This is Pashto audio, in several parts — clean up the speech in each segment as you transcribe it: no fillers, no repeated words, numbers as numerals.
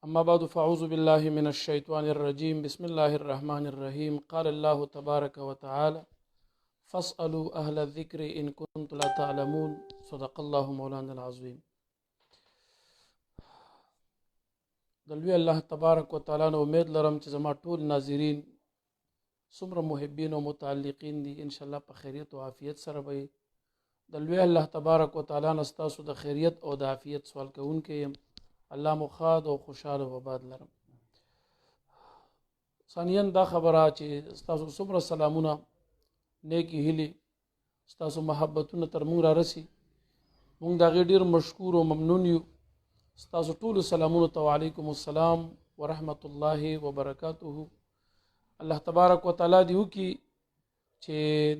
أما بعد فأعوذ بالله من الشيطان الرجيم بسم الله الرحمن الرحيم قال الله تبارك وتعالى فاسألوا أهل الذكر إن كنتم لا تعلمون صدق الله مولانا العظيم. دلوی الله تبارک وتعالى نو امید لرم چې زما ټول ناظرین څومره محبین او متعلقین دي ان شاء الله په خیریت او عافیت سره وي. دلوی الله تبارک وتعالى نستاسو د خیریت او د عافیت سوال کوونکی يم. الله مخاد او خوشاله و آباد لرم. ثانیاً دا خبره چې ستاسو څومره سلامونه نیکی هیلې ستاسو محبتونه تر موږ را رسي، موږ د هغې ډېر مشکور او ممنون یو. ستاسو ټولو سلامونو ته وعلیکم السلام ورحمت الله وبرکاته. الله تبارک وتعالی دې وکړي چې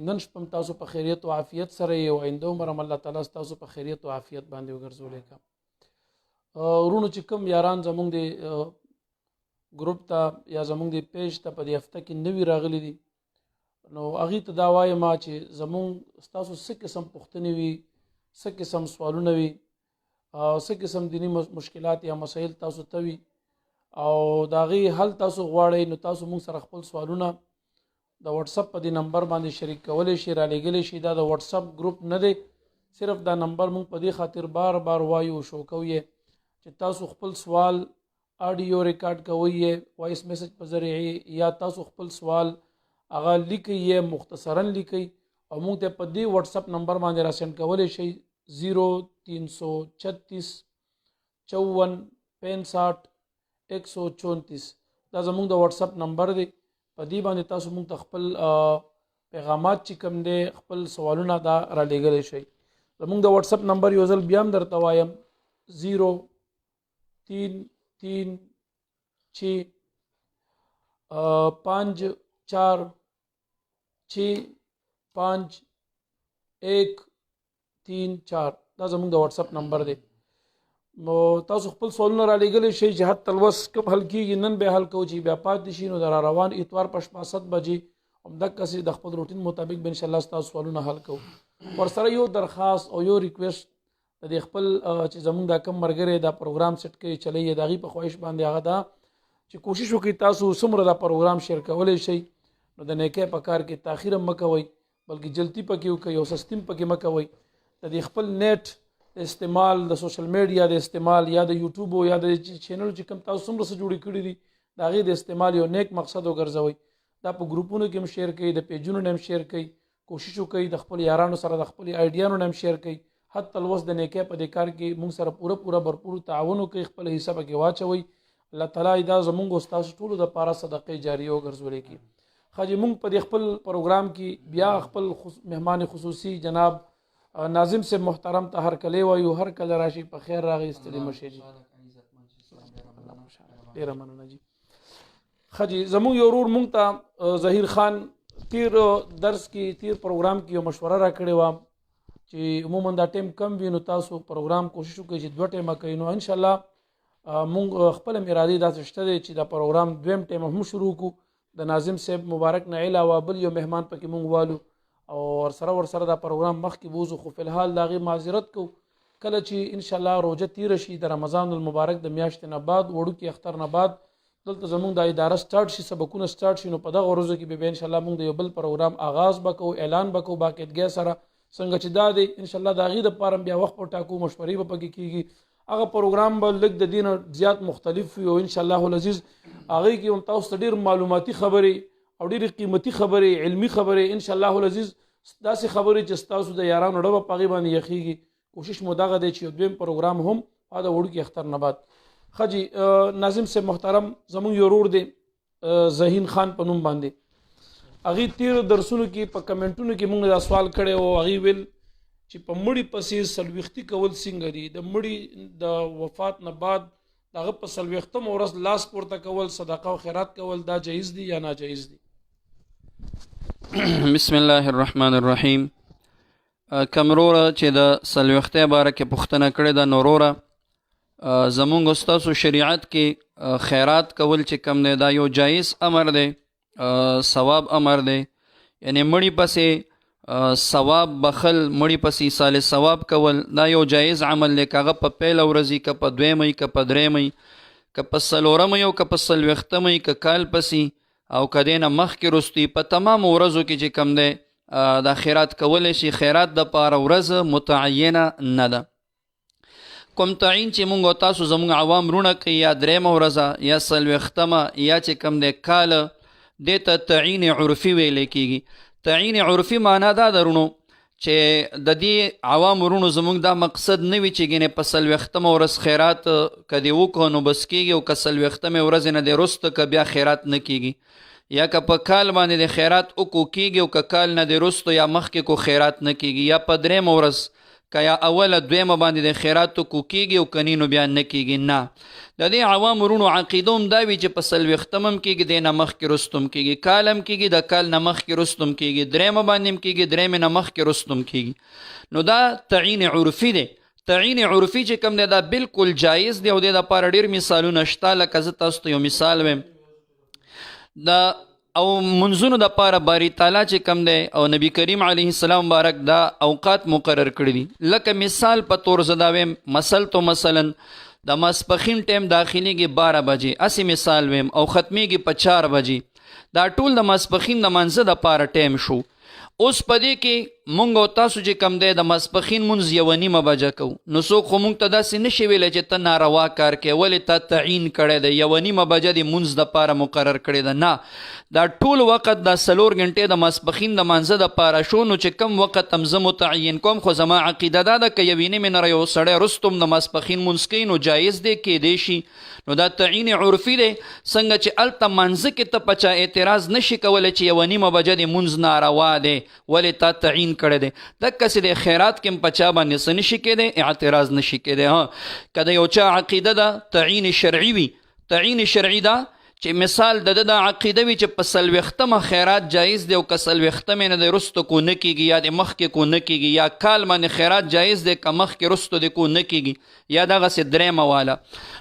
نن شپه هم تاسو په خیریت او عافیت سره یې او آینده عمر هم الله تعالی ستاسو په خیریت او عافیت باندې وګرځولی کا. ورونو چې کوم یاران زمونږ د ګروپ ته یا زمونږ د پیج ته په دې هفته کې نوي راغلي دي، نو هغې ته دا وایم چې زمونږ ستاسو څه قسم پوښتنې وي، څه قسم سوالونه وي، څه قسم دینی مشکلات یا مسایل تاسو ته وي او د هغې حل تاسو غواړئ، نو تاسو موږ سره خپل سوالونه د واتساپ په دې نمبر باندې شریک کولی شي، رالیږلی شي. دا د واتساپ ګروپ نه دی، صرف دا نمبر موږ په دې خاطر بار بار وایو او شو کوو چې تاسو خپل سوال آډیو ریکارډ کوئ وایس میسج په ذریعه یا تاسو خپل سوال هغه لیکئ مختصرا لیکئ او موږ ته په دې واتساپ نمبر باندې را سینډ کولی شئ 0336 54 65 134. دا زموږ د واتساپ نمبر دی. په دې باندې تاسو موږ ته خپل پیغامات چې کوم دی خپل سوالونه دا را لیږلی شئ. زموږ د واتساپ نمبر یو ځل بیا هم درته وایم 0336 54 65 134. دا زموږ د واتساپ نمبر دی. تاسو خپل سوالونه را لیږلی شئ چې حتی الوس کب حل کېږي نن به حل کوو، چې بیا پاتې شي نو د را روان اتوار په شپه 7 بجې همدقسې د خپل روټین مطابق به انشاءالله ستاسو سوالونه حل کوو. ورسره یو درخواست او یو ریکویسټ د خپل چې زمونږ دا کم ملګری دا پروګرام سیټ کوي چلی د هغې په خواهش باندې هغه دا چې کوشش وکړئ تاسو څومره دا پروګرام شیر کولی شئ نو د نیکۍ په کار کې تاخیر هم مه کوئ، بلکې جلدي پکې وکړئ او سستي هم پکې مه کوئ. د دې خپل نیټ د استعمال، د سوشل میډیا د استعمال یا د یوټیوب یا د چینل چې کوم تاسو څومره څه جوړې کړي دي د هغې د استعمال یو نیک مقصد وګرځوئ. دا په ګروپونو کې هم شیر کوئ، د پیجونو نه هم شیر کوئ، کوشش وکړئ د خپل یارانو سره د خپل آیډیانو نه هم شیر کوئ. حتی الوس د نیکۍ په دې کار کې موږ سره پوره بھرپور تعاون وکړئ، خپل حصه پکې واچوئ. الله تعالی دا زموږ او ستاسو ټولو دپاره صدقې جاریه وګرځولی کړي. ښه موږ په دې خپل پروګرام کې بیا خپل مهمان خصوصي جناب ناظم صاحب محترم ته هر کله وایو هر کله راشي په خیر راغی ستړي مشي جی. ډیره مننه جی. ښه جی زموږ یو ورور موږ ته ظهیر خان تیر درس کې تیر پروګرام کې یو مشوره راکړې وه چې عموما دا ټیم کم وي نو تاسو پروګرام کوشش وکړئ چې 2 ټیمه کوئ. نو انشاءالله موږ خپل ارادې داسې شته دی چې دا پروګرام 2 ټیمه هم شروع کړو. د ناظم صاحب مبارک نه علاوه بل یو مهمان پکې موږ والو او ورسره دا پروګرام مخکې بوزو، خو فی الحال د هغې معذرت کوو. کله چې انشاءالله روژه تیره شي د رمضان المبارک د میاشتې نه بعد وړوکي اختر نه بعد دلته زموږ د اداره سټارټ شي، سبقونه سټارټ شي، نو په دغه ورځو کې به انشاءالله موږ د یو بل پروګرام آغاز به کوو، اعلان به کوو باقاعدګۍ سره څنګه چې دا دی انشاءالله د هغې دپاره بیا وخت په ټاکو، مشورې به پکې کېږي. هغه پروګرام به لږ د دې نه زیات مختلف وي او انشاءالله العزیز هغې کې هم تاسو ته ډېر معلوماتي خبرې او ډېرې قیمتي خبرې، علمي خبرې، انشاءالله العزیز داسې خبرې چې ستاسو د یارانو ډبه په هغې باندې یخېږي. کوشش مو دغه دی چې یو 2 پروګرام هم دا وړوکي اختر نه بعد. ښه جی ناظم صاحب محترم زموږ یو ورور دی ذهین خان په نوم باندې، هغې تیر درسونو کې په کمنټونو کې موږ دا سوال کړی او هغې ویل چې په مړي پسې څلوېښتي کول څنګه دي، د مړي د وفات نه بعد د هغه په 40م ورځ لاس پورته کول، صدقه او خیرات کول دا جایز دي یا ناجایز دي؟ بسم الله الرحمن الرحیم. کمروره چې د 40 باره کې پوښتنه کړې ده، نوروره زمونږ ستاسو شریعت کې خیرات کول چې کم دی دا یو جایز امر دی، ثواب امر دی. یعنی مړي پسې ثواب بخل، مړي پسې ایصال ثواب کول دا یو جایز عمل دی، که هغه په پیله ورځ وي، که په 2 که په 3 که په څلورمه او که په څلوېښتمه که کال پسې او که دې نه مخکې وروستي په تمامو ورځو کې چې کوم دی دا خیرات کولی شي. خیرات دپاره ورځ متعینه نه ده. کوم تعین چې مونږ او تاسو زمونږ عوام رونه کوي یا درېیمه ورځه یا څلوېښتمه یا چې کوم دی کاله، دې ته تعین عرفي ویلی کېږي. تعین عرفي معنا دا ده رونو چې د دې عوام ورونو زمونږ دا مقصد نه وي چې ګینې په څلوېښتمه ورځ خیرات که دې وکړو نو بس کېږي، او که څلوېښتمې ورځې نه دې وروسته که بیا خیرات نه کېږي، یا که په کال باندې د خیرات وکړو کېږي او که کال نه دې وروسته یا مخکې کو خیرات نه کېږي، یا په درېیمه ورځ که یا اوله دویمه باندې د خیرات وکړو کېږي او که نو بیا نه کېږي. نه، د دې عوام ورونو عقیده هم دا وي چې په څلوېښتم هم کېږي، دې نه مخکې وروسته هم کېږي، کال هم کېږي، د کال نه مخکې وروسته هم کېږي، درېیمه باندې هم کېږي، درېیمې نه مخکې وروسته هم کېږي. نو دا تعین عرفي دی. تعین عرفي چې کوم دی دا بالکل جایز دی او دې دپاره ډېر مثالونه شته. لکه زه تاسو ته یو مثال ویم، د او منځونو دپاره باری تعالی چې کوم دی او نبی کریم علیه السلام مبارک دا اوقات مقرر کړي دي. لکه مثال په طور زه دا ویم، مثلا د ماسپښین ټایم داخلېږي 12 بجې، هسې مثال ویم، او ختمیږي په 4 بجې. دا ټول د ماسپښین د منځه دپاره ټایم شو. اوس په دې کې مونږ او تاسو چې کوم دی د ماسپښین مونځ 1:30 بجه کوو، نو څوک خو مونږ ته داسې نشي ویلی چې ته ناروا کار کوې، ولې تا تعین کړی دی 1:30 بجه د مونځ دپاره مقرر کړې ده. نه، دا ټول وخت دا 4 غنټې د ماسپښین د مانځه دپاره شو. نو چې کوم وخت هم زه متعین کوم، خو زما عقیده دا ده که 1:30 نه یو سړی وروسته هم د ماسپښین مونځ کوي نو جایز دی، کیدی شي. نو دا تعین عرفي دی. څنګه چې هلته مانځه کې ته په چا اعتراض نشي کولی چې 1:30 بجه د مونځ ناروا دی، ولې تا تعین کړی دی. دقسې د خیرات کې هم په چا باندې څه نشي کېدی، اعتراض نشي کېدی. که د یو چا عقیده ده تعین شرعي وي، تعین شرعي ده چې مثال د ده دا عقیده وي چې په 40 خیرات جایز دی، او که 40 نه د وروسته کو نه کېږي یا د مخکې کو نه کېږي، یا کال باندې خیرات جایز دی که مخکې وروسته د کو نه کېږي، یا دغسې درېیمه واله،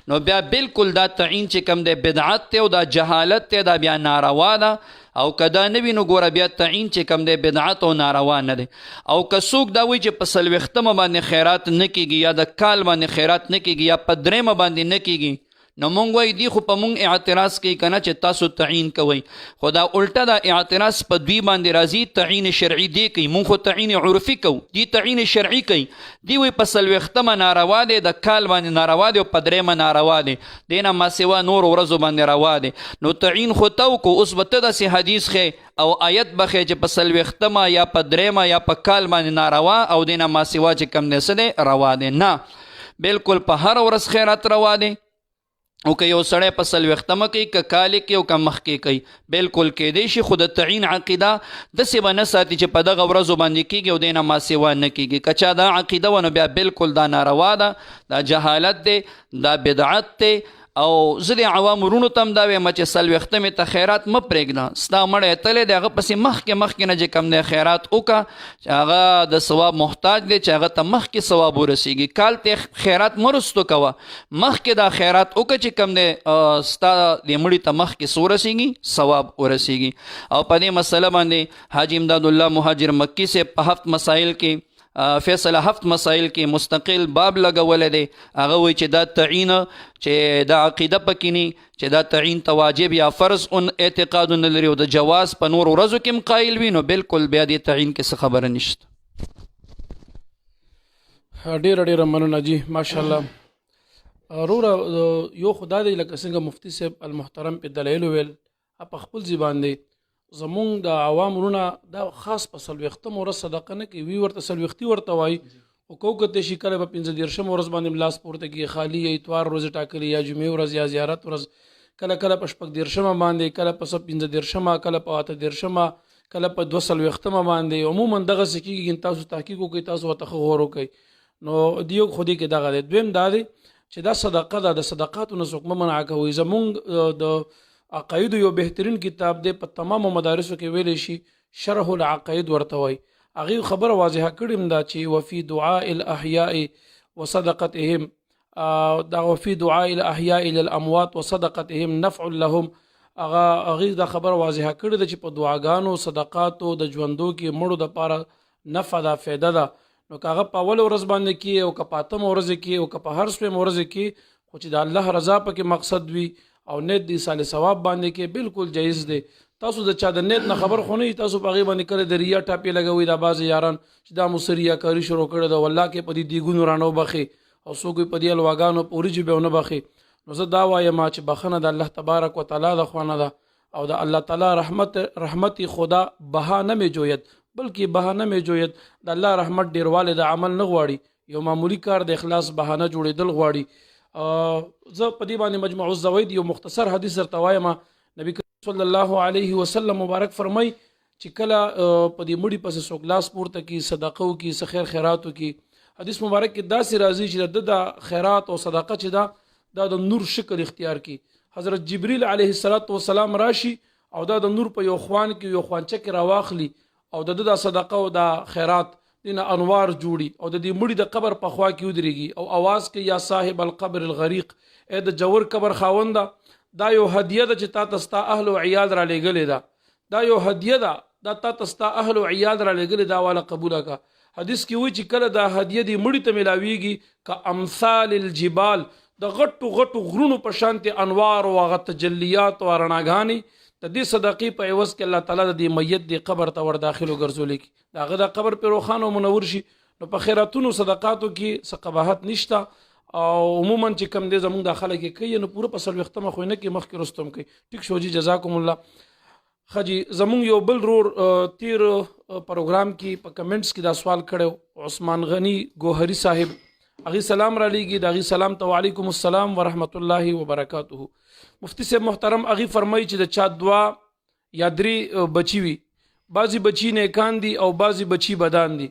نو بیا بالکل دا تعین چې کوم دی بدعت دی او دا جهالت دی، دا بیا ناروا ده. او که دا نه وي نو ګوره بیا تعین چې کوم دی بدعت او ناروا نه دی. او که څوک دا وایي چې په 40 باندې خیرات نه کېږي، یا د کال باندې خیرات نه کېږي، یا په درېیمه باندې نه کېږي، نو مونږ وایي دی خو په مونږ اعتراض کوي که نه چې تاسو تعین کوئ. خو دا الټه دا اعتراض په دوی باندې راځي. تعین شرعي دی کوي، مونږ خو تعین عرفي کوو، دی تعین شرعي کوي. دی وایي په 40 ناروا دی، د کال باندې ناروا دی، او په درېیمه ناروا دی، دې نه ماسوا نور ورځو باندې روا دی. نو تعین خو ته وکړو، اوس به ته داسې حدیث ښې او آیت به ښې چې په 40 یا په درېیمه یا په کال باندې ناروا، او دې نه ماسوا چې کوم دی څه دی روا دی. نه، بالکل په هر ورځ خیرات روا دی. او که یو سړی په 40 کوي، که کال کې او که مخکې کوي، بالکل کېدی شي. خو د تعین عقیده داسې به نه ساتي چې په دغه ورځو باندې کېږي او دې نه ماسوا نه کېږي. که چا دا عقیده و نو بیا بالکل دا ناروا ده، دا جهالت دی، دا بدعت دی. او زه د عوامو وروڼو ته هم دا وایم چې 40 ته خیرات مه پرېږده. ستا مړی تللی دی، هغه پسې مخکې نه چې کوم دی خیرات وکړه، چې هغه د ثواب محتاج دی، چې هغه ته مخکې ثواب ورسېږي. کال ته خیرات مه رستو کوه، مخکې دا خیرات وکړه چې کوم دی ستا د مړي ته مخکې څه ورسېږي، ثواب ورسېږي. او په دې مسله باندې حاجي امداد الله مهاجر مکي صاحب په 7 مسایل کې فیصله 7 مسایل کې مستقل باب لګولی دی. هغه وایي چې دا تعین چې دا عقیده پکې نه، چې دا تعین ته واجب یا فرض اعتقاد نه لري، او د جواز په نور ورځو کې هم قایل وي، نو بالکل بیا دې تعین کې څه خبره نشته. ډېره مننه جی، ماشاءالله. وروره یو خدا دی لکه څنګه مفتی صاحب المحترم په دلایل ویل، په خپل ځبان دی زمونږ د عوام وروڼه دا خاص په 40 ورځ صدقه نه کوي، وی ورته 40 ورته وایي، او کوکته شي کله په 15 ورځ باندې لاس پورته کړي، خالی یا اتوار ورځ ټاکلي، یا جمعې ورځ، یا زیارت ورځ، کله په 14 باندې، کله په 15، کله په 18، کله په 42 باندې. عموما دغه څه کېږي، تاسو تحقیق وکړئ، تاسو ورته غور وکړئ. نو دیو خودي کې دغه دی. دویم دا دی چې دا صدقه ده، د صدقاتو نه څوک مه منع کوئ. زمونږ د عقاید یو بهترین کتاب دی، په تمامو مدارسو کې ویلی شي، شرح العقاید ورته وایي. هغې خبره واضحه کړې دا چې وفي دعاء الاحیاء وصدقتهم، دا وفي دعاء الاحیاء للاموات وصدقتهم نفع لهم. هغې دا خبره واضحه کړې ده چې په دعاګانو صدقاتو د ژوندو کې مړو دپاره نفع ده، فایده ده. نو که هغه په اول ورځ باندې کې، او که په 8 ورځ کې، او که په هر 2 ورځ کې، خو چې د الله رضا پکې مقصد وي او نیت د ایصال ثواب باندې کې بالکل جایز دی. تاسو د چا د نیت نه خبر خو نه تاسو په هغې باندې کله د ریا ټاپې لګوئ. دا بعضې یاران چې دا موږ ریاکاري شروع کړې ده والله کې په دې دیګونو رانه وبخې او څوک یې په دې الواګانو په وریجو به ونه بخې. نو زه دا وایم چې بخښنه د الله تبارک وتعالی د خوا نه ده او د الله تعالی رحمت خدا بها نه جوید بلکې بهانه می جوید. د الله رحمت ډیرواله د عمل نه غواړي، یو معمولی کار د اخلاص بهانه جوړېدل غواړي. زه په دې باندې مجموع الزوید یو مختصر حدیث درته وایم. نبی کریم صلی الله علیه وسلم مبارک فرمای چې کله په دې مړي پسې څوک لاس پورته کی صدقه وکي څه خیر خیراتو کی، حدیث مبارک کې داسې راځي چې د خیرات او صدقه چې دا د نور شکل اختیار کی. حضرت جبرئیل علیه السلام راشي او دا د نور په یو خوان کې یو خوانچه کې راواخلي او د صدقه او د خیرات دینه انوار جوړي او د دې مړي د قبر په خوا کې ودرېږي او आवाज کوي یا صاحب القبر الغریق، اې د جوور قبر خاونده دا یو هدیه ده چې تا تستا اهل او عیال را لېږلې ده، دا یو هدیه ده دا تا تستا اهل او عیال را لېږلې دا والا قبول کا. حدیث کې وایي چې کله دا هدیه دی مړي ته ملاويږي ک امثال الجبال، د غټو غټو غرونو په شانتي انوار او غ تجلیات او رڼاګانی د دې صدقې په عوض کې الله تعالی د دې میت دی قبر ته ور داخلو ګرځولې کی دا غدا قبر په روخان او منور شي. نو په خیراتونو صدقاتو کې څه قباحت نشته او عموما چې کم دې زموږ داخله کې کوي نو پوره په سلوختمه خو نه کې مخکې رستم کوي. ټیک شو جی جزاکم الله. خجی زموږ یو بل رور تیر پروګرام کې په کمنټس کې دا سوال کړو عثمان غنی ګوهری صاحب، اغي سلام را لېږي دا غي سلام ته وعلیکم السلام ورحمت الله وبرکاته. مفتی صاحب محترم اغي فرمایي چې د چا دوا یا درې بچی وي، بعضی بچی نیکان دي او بعضی بچی بدان دي،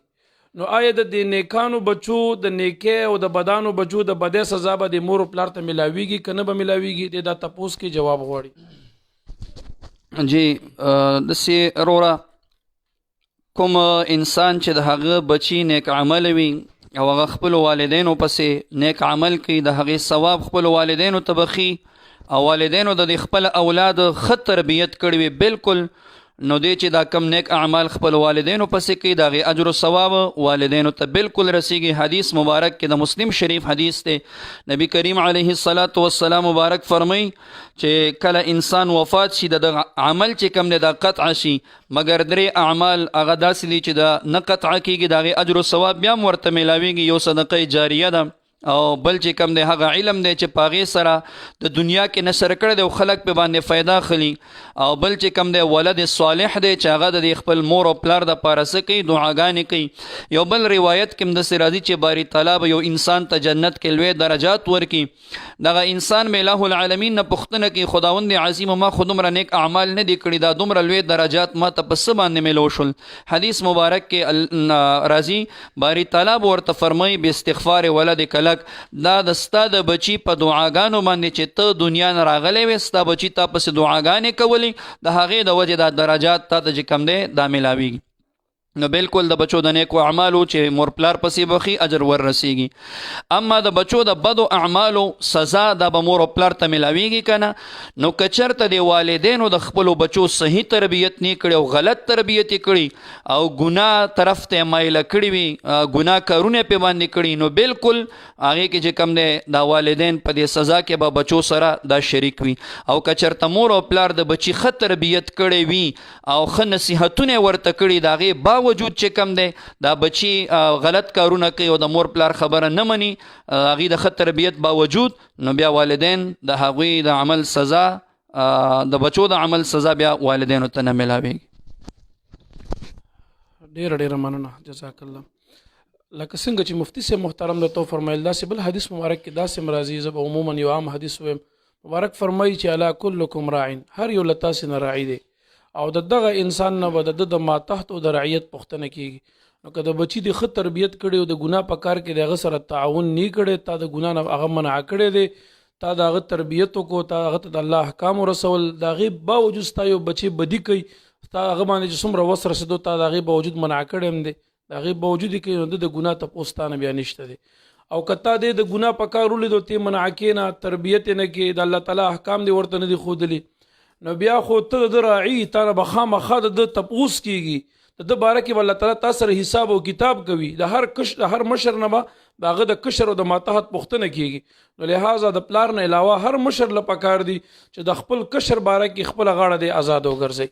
نو آیا د نیکانو بچو د نیکه او د بدانو بچو د بدې سزا به د مور پلار ته ملاويږي کنه به ملاويږي؟ دا تاسو کې جواب غواړي. جی د سی رورا کوم انسان چې د هغه بچی نیک عمل وي او هغه خپل والدینو پسې نیک عمل کوي د هغه ثواب خپل والدینو ته بخي او والدینو د خپل اولاد ښه تربیت کړي وي بالکل، نو دی چې دا کم نیک اعمال خپل والدینو پسې کوي د هغې اجر و ثواب والدینو ته بالکل رسیږي. حدیث مبارک کې د مسلم شریف حدیث دی، نبی کریم علیه السلام مبارک فرمایي چې کله انسان وفات شي د عمل چې کم دی دا قطع شي مګر درې اعمال هغه داسې دي چې دا نه قطع کېږي، د هغې اجر و ثواب بیا هم ورته میلاویږي. یو صدقه جاریه ده او بل چې کم دی هغه علم دی چې په هغې سره د دنیا کې نشر کړی دی او خلک په باندې فایده اخلي، او بل چې کم دی ولد صالح دی چې هغه د خپل مور او پلار دپاره څه کوي دعاګانې کوي. یو بل روایت کې هم داسې راځي چې باری تعالی به یو انسان ته جنت کې لوی درجات ورکړي، دغه انسان به الہ العالمین نه پوښتنه کوي خداوند عظیم ما خو دومره نیک اعمال نه دي کړي، دا دومره لوی درجات ما ته په څه باندې میلو شول؟ حدیث مبارک کې راځي باری تعالی به ورته فرمایي باستغفار ولدک دا د ستا د بچی په دعاګانو باندې چې ته دنیا نه راغلی وې ستا بچی تا پسې دعاګانې کولې د هغې د وجې دا درجات تا ته چې کم دی دا میلاویږي. نو بالکل د بچو د نیکو اعمالو چې مور پلار پسې بخي اجر ور رسیږي. اما د بچو د بدو اعمالو سزا دا به مور پلار ته میلاویږي کنه، نو که چېرته د والدینو د خپلو بچو صحیح تربیت نه کړي او غلط تربیت یې کړي او ګناه طرف ته مایله کړي وي، ګناه کارونه پې باندې کړي، نو بالکل هغې کې چې کم دی دا والدین په دې سزا کې به بچو سره دا شریک وي. او که چېرته مور او پلار د بچي ښه تربیت کړی وي او ښه نصیحتونه ورته کړي د هغې باوجود چې کم دی دا بچی غلط کارونه کوي او د مور پلار خبره نه مني هغې د ښه تربیت باوجود، نو بیا والدین د هغوی د عمل سزا د بچو د عمل سزا بیا والدینو ته نه میلاویږي. ډېره ډېره مننه جزاک الله. لکه څنګه چې مفتی صاحب محترم د تو فرمایل داسې بل حدیث مبارک کې داسې هم راځي، زه به عموما یو عام حدیث ویم، مبارک فرمایي چې الا کلکم راعین، هر یو له تاسې نه راعي دی او د دغه انسان نه به د ما تحت او د رعیت پوښتنه کېږي. نو که د بچي د ښه تربیت کړي او د ګناه په کار کې د هغه سره تعاون نه کړی، تا د ګناه نه هغه منع کړی دی، تا د هغه تربیت وکړو، تا هغه ته د الله احکام ورسول، د هغې باوجود ستا یو بچی بدي کوي، ستا هغه باندې چې څومره وس رسېدو تا د هغې باوجود منع کړی هم دی، د هغې باوجود یې کوي، نو د ګناه تپوس تا نه بیا نشته دی. او که تا د ګناه په کار ولیدو ته منع کېنه، تربیت یې نه کې، د الله تعالی احکام دې ورته نه دي ښودلي، نو بیا خو ته د راعي تا نه به خامخا د تپوس کېږي، د ده باره کې به الله تعالی تا سره حساب او کتاب کوي. د هر مشر نه به د هغه د کشر او د ماتحت پوښتنه کیږي. نو لہذا د پلار نه علاوه هر مشر له پکار دی چې د خپل کشر باره کې خپل غاړه دی آزاد وګرځي.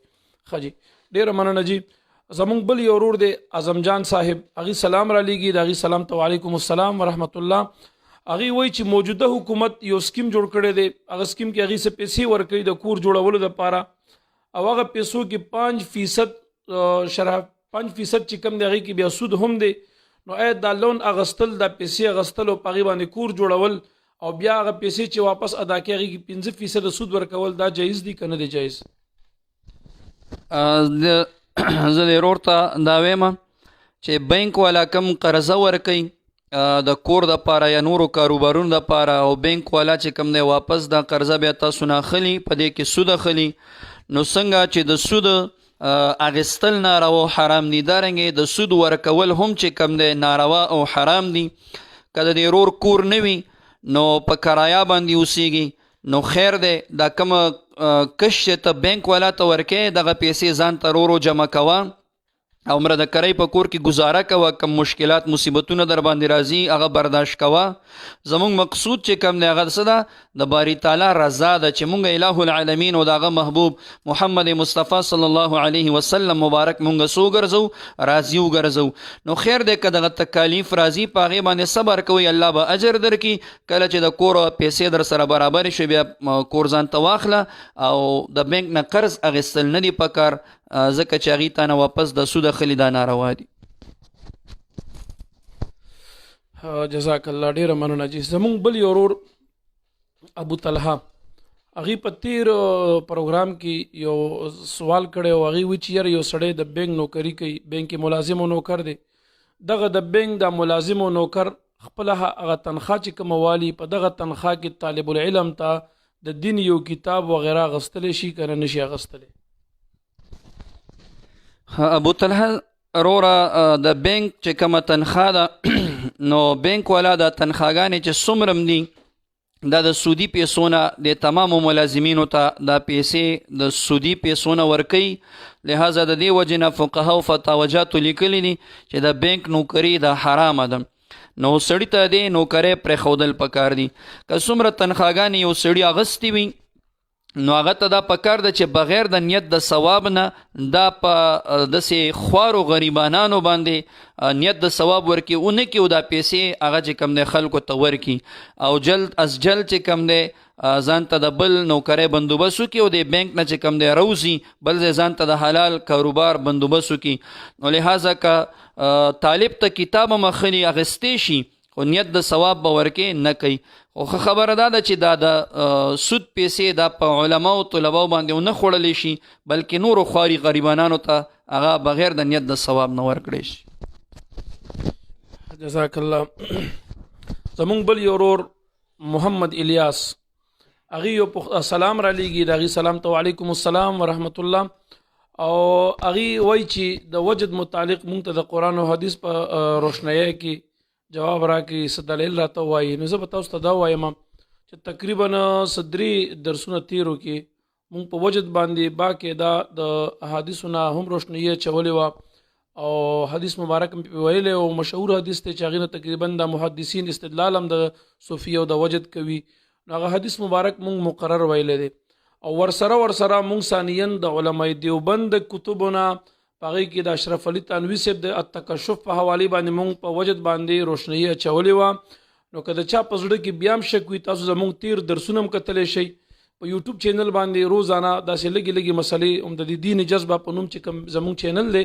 خجی ډیره مننه جی. زمونږ بل یو ورور دی اعظم جان صاحب، هغه سلام را لېږي، د هغې سلام ته وعلیکم السلام ورحمت الله. هغې وایي چې موجوده حکومت یو سکیم جوړ کړی دی، هغه سکیم کې هغې څه پیسې ورکوي د کور جوړولو دپاره، او هغه پیسو کې 5% شرح 5% چې کم دی هغې کې بیا سود هم دی. نو آیا دا لون اغستل، دا پیسې اغستل او په هغې باندې کور جوړول او بیا هغه پیسې چې واپس ادا کوي هغې کې 5% سود ورکول، دا جایز دی که نه دی جایز؟ زه د ورور ته دا وایم چې بینک والا کم قرضه ورکوي د کور دپاره یا نورو کاروبارونو دپاره، او بینک والا چې کم دی واپس دا قرضه بیا تاسو نه اخلي، په دې کې سود اخلي. نو څنګه چې د سود اغستل ناروا او حرام دي، دارنګې د سود ورکول هم چې کم دی ناروا او حرام دي. که د دې ورور کور نه وي نو په کرایه باندې اوسیږي، نو خیر دی دا کومه کش چې ته بینک والا ته ورکې دغه پیسې ځان ته ورو جمع کوه او مره د کرۍ په کور کې ګزاره کوه، کم مشکلات مصیبتونه در باندې راځي هغه برداشت کوه. زمونږ مقصود چې کم دی هغه څه ده د باری تعالی رضا ده، چې مونږ الہ العالمین او د هغه محبوب محمد مصطفی صلی الله علیه وسلم مبارک مونږ څه وګرځو، راضي وګرځو. نو خیر دی که دغه تکالیف راځي په هغې باندې صبر کوئ، الله به اجر درکړي. کله چې د کور پیسې در سره برابر شي بیا کور ځان ته واخله، او د بینک نه قرض اخیستل نه دي پکار، ځکه چې هغې ته نه واپس د سود اخلي دا ناروا دي. جزاک الله، ډیره مننه جی. زمونږ بل یو ورور ابو طلحه، هغې په تیر پروګرام کې یو سوال کړی او هغې وایي چې یاره یو سړی د بینک نوکري کوي، بینک کې ملازم او نوکر دی، دغه د بینک د ملازم او نوکر خپله هغه تنخواه چې کومه والي، په دغه تنخواه کې طالب العلم ته د دین یو کتاب وغیره اغستلی شي که نه نشي اغستلی؟ ابو طلحه وروره د بینک چې کومه تنخواه ده نو بینک والا د تنخواګانې چې څومره دي دا د سودي پیسو نه د تمامو ملازمینو ته دا پیسې د سودي پیسو نه ورکوي. لہذا د دې وجې نه فقهاو فتاوجاتو لیکلي دي چې د بینک نوکري د حرامه ده، نو سړي ته دې نوکرۍ پرېښودل پکار دي. که څومره تنخواګانې یو سړي اغستې وي نو هغه ته دا پکار ده چې بغیر د نیت د ثواب نه دا په داسې خوارو غریبانانو باندې نیت د ثواب ورکړي، ونه کړي او دا پیسې هغه چې کوم دی خلکو ته ورکړي، او جلد از جلد چې کوم دی ځان ته د بل نوکرۍ بندوبست وکړي او د بینک نه چې کوم دی روزي بل ځای ځان ته د حلال کاروبار بندوبست وکړي. نو لہذا که طالب ته کتاب هم اخلي اخیستی شي خو نیت د ثواب به ورکې نه کوي. خو خبره دا ده چې دا د سود پیسې دا په علماو طلباو باندې ونه خوړلی شي، بلکې نورو خواري غریبانانو ته هغه بغیر د نیت د ثواب نه ورکړی شي. جزاک الله. زمونږ بل یو ورور محمد الیاس، هغې یو سلام را لیږي، د هغې سلام ته وعلیکم السلام ورحمت الله. او هغې وایي چې د وجد متعلق مونږ ته د قرآن او حدیث په روشنایۍ کې جواب راکړي، څه دلیل راته ووایي. نو زه به تاسو ته دا وایم چې تقریبا 3 درسونه تیرو کې مونږ په وجد باندې باقاعده د احادیثو نه هم روشنایي اچولې وه، او حدیث مبارک مې ویلی او مشهور حدیث دی چې هغې نه تقریبا د محدثین استدلال هم د صوفي او د وجد کوي. نو هغه حدیث مبارک مونږ مقرر ویلی دی، او ورسره مونږ ثانیا د علماء دیوبند کتبونه په هغې کې د اشرف علي تنوي صاحب د التکشف په حوالې باندې مونږ په وجد باندې روشنایي اچولې وه. نو که د چا په زړه کې بیا هم شک وي تاسو زمونږ تیر درسونه هم کتلی شئ په یوټیوب چینل باندې. روزانه داسې لږې مسلې هم د دین جذبه په نوم چې کوم زمونږ چینل دی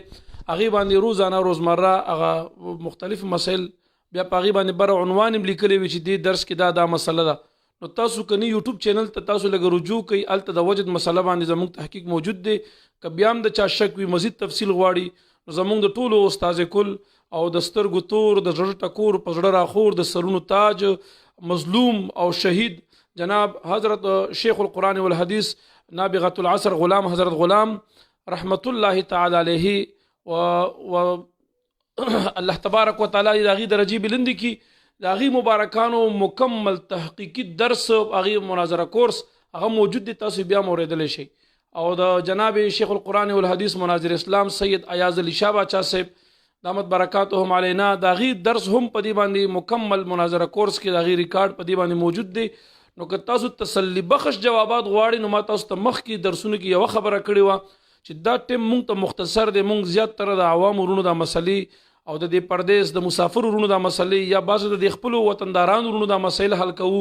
هغې باندې روزانه روزمره هغه مختلف مسایل بیا په هغې باندې بر عنوان هم لیکلی وي چې دې درس کې دا مسله ده. نو تاسو کني یوټیوب چینل ته تاسو لږ رجوع کوئ، هلته د وجد مسله باندې زموږ تحقیق موجود دی. که بیا هم د چا شک وي مزید تفصیل غواړي نو زموږ د ټولو استاذ کل او د سترګو تور، د زړه ټکور، په زړه راخور، د سرونو تاج، مظلوم او شهید جناب حضرت شیخ القرآن والحدیث نابغة العصر غلام حضرت غلام رحمت الله تعالی علیه و الله تبارک و تعالی د هغې درجې بلندې کړي. د هغې مبارکانو مکمل تحقیقي درس هغې مناظره کورس هغه موجود دی، تاسو بیا هم اورېدلی شئ. او د جناب شیخ القرآن والحدیث مناظر اسلام سید ایاز علی شاه باچا صاحب دامت برکاتهم علینا دا غي درس هم په دې باندې مکمل مناظره کورس کې دا غي ریکارډ په دې باندې موجود دی. نو که تاسو تسلی بخش جوابات غواړئ نو ما تاسو ته مخکې درسونو کې یو خبره کړې وه چې دا ټیم مونږ ته مختصر دی. مونږ زیات تر د عوام ورونو دا مسلې او د دې پردیس د مسافر ورونو دا مسلې یا بعض د خپل وطنداران ورونو دا مسایل حل کوو.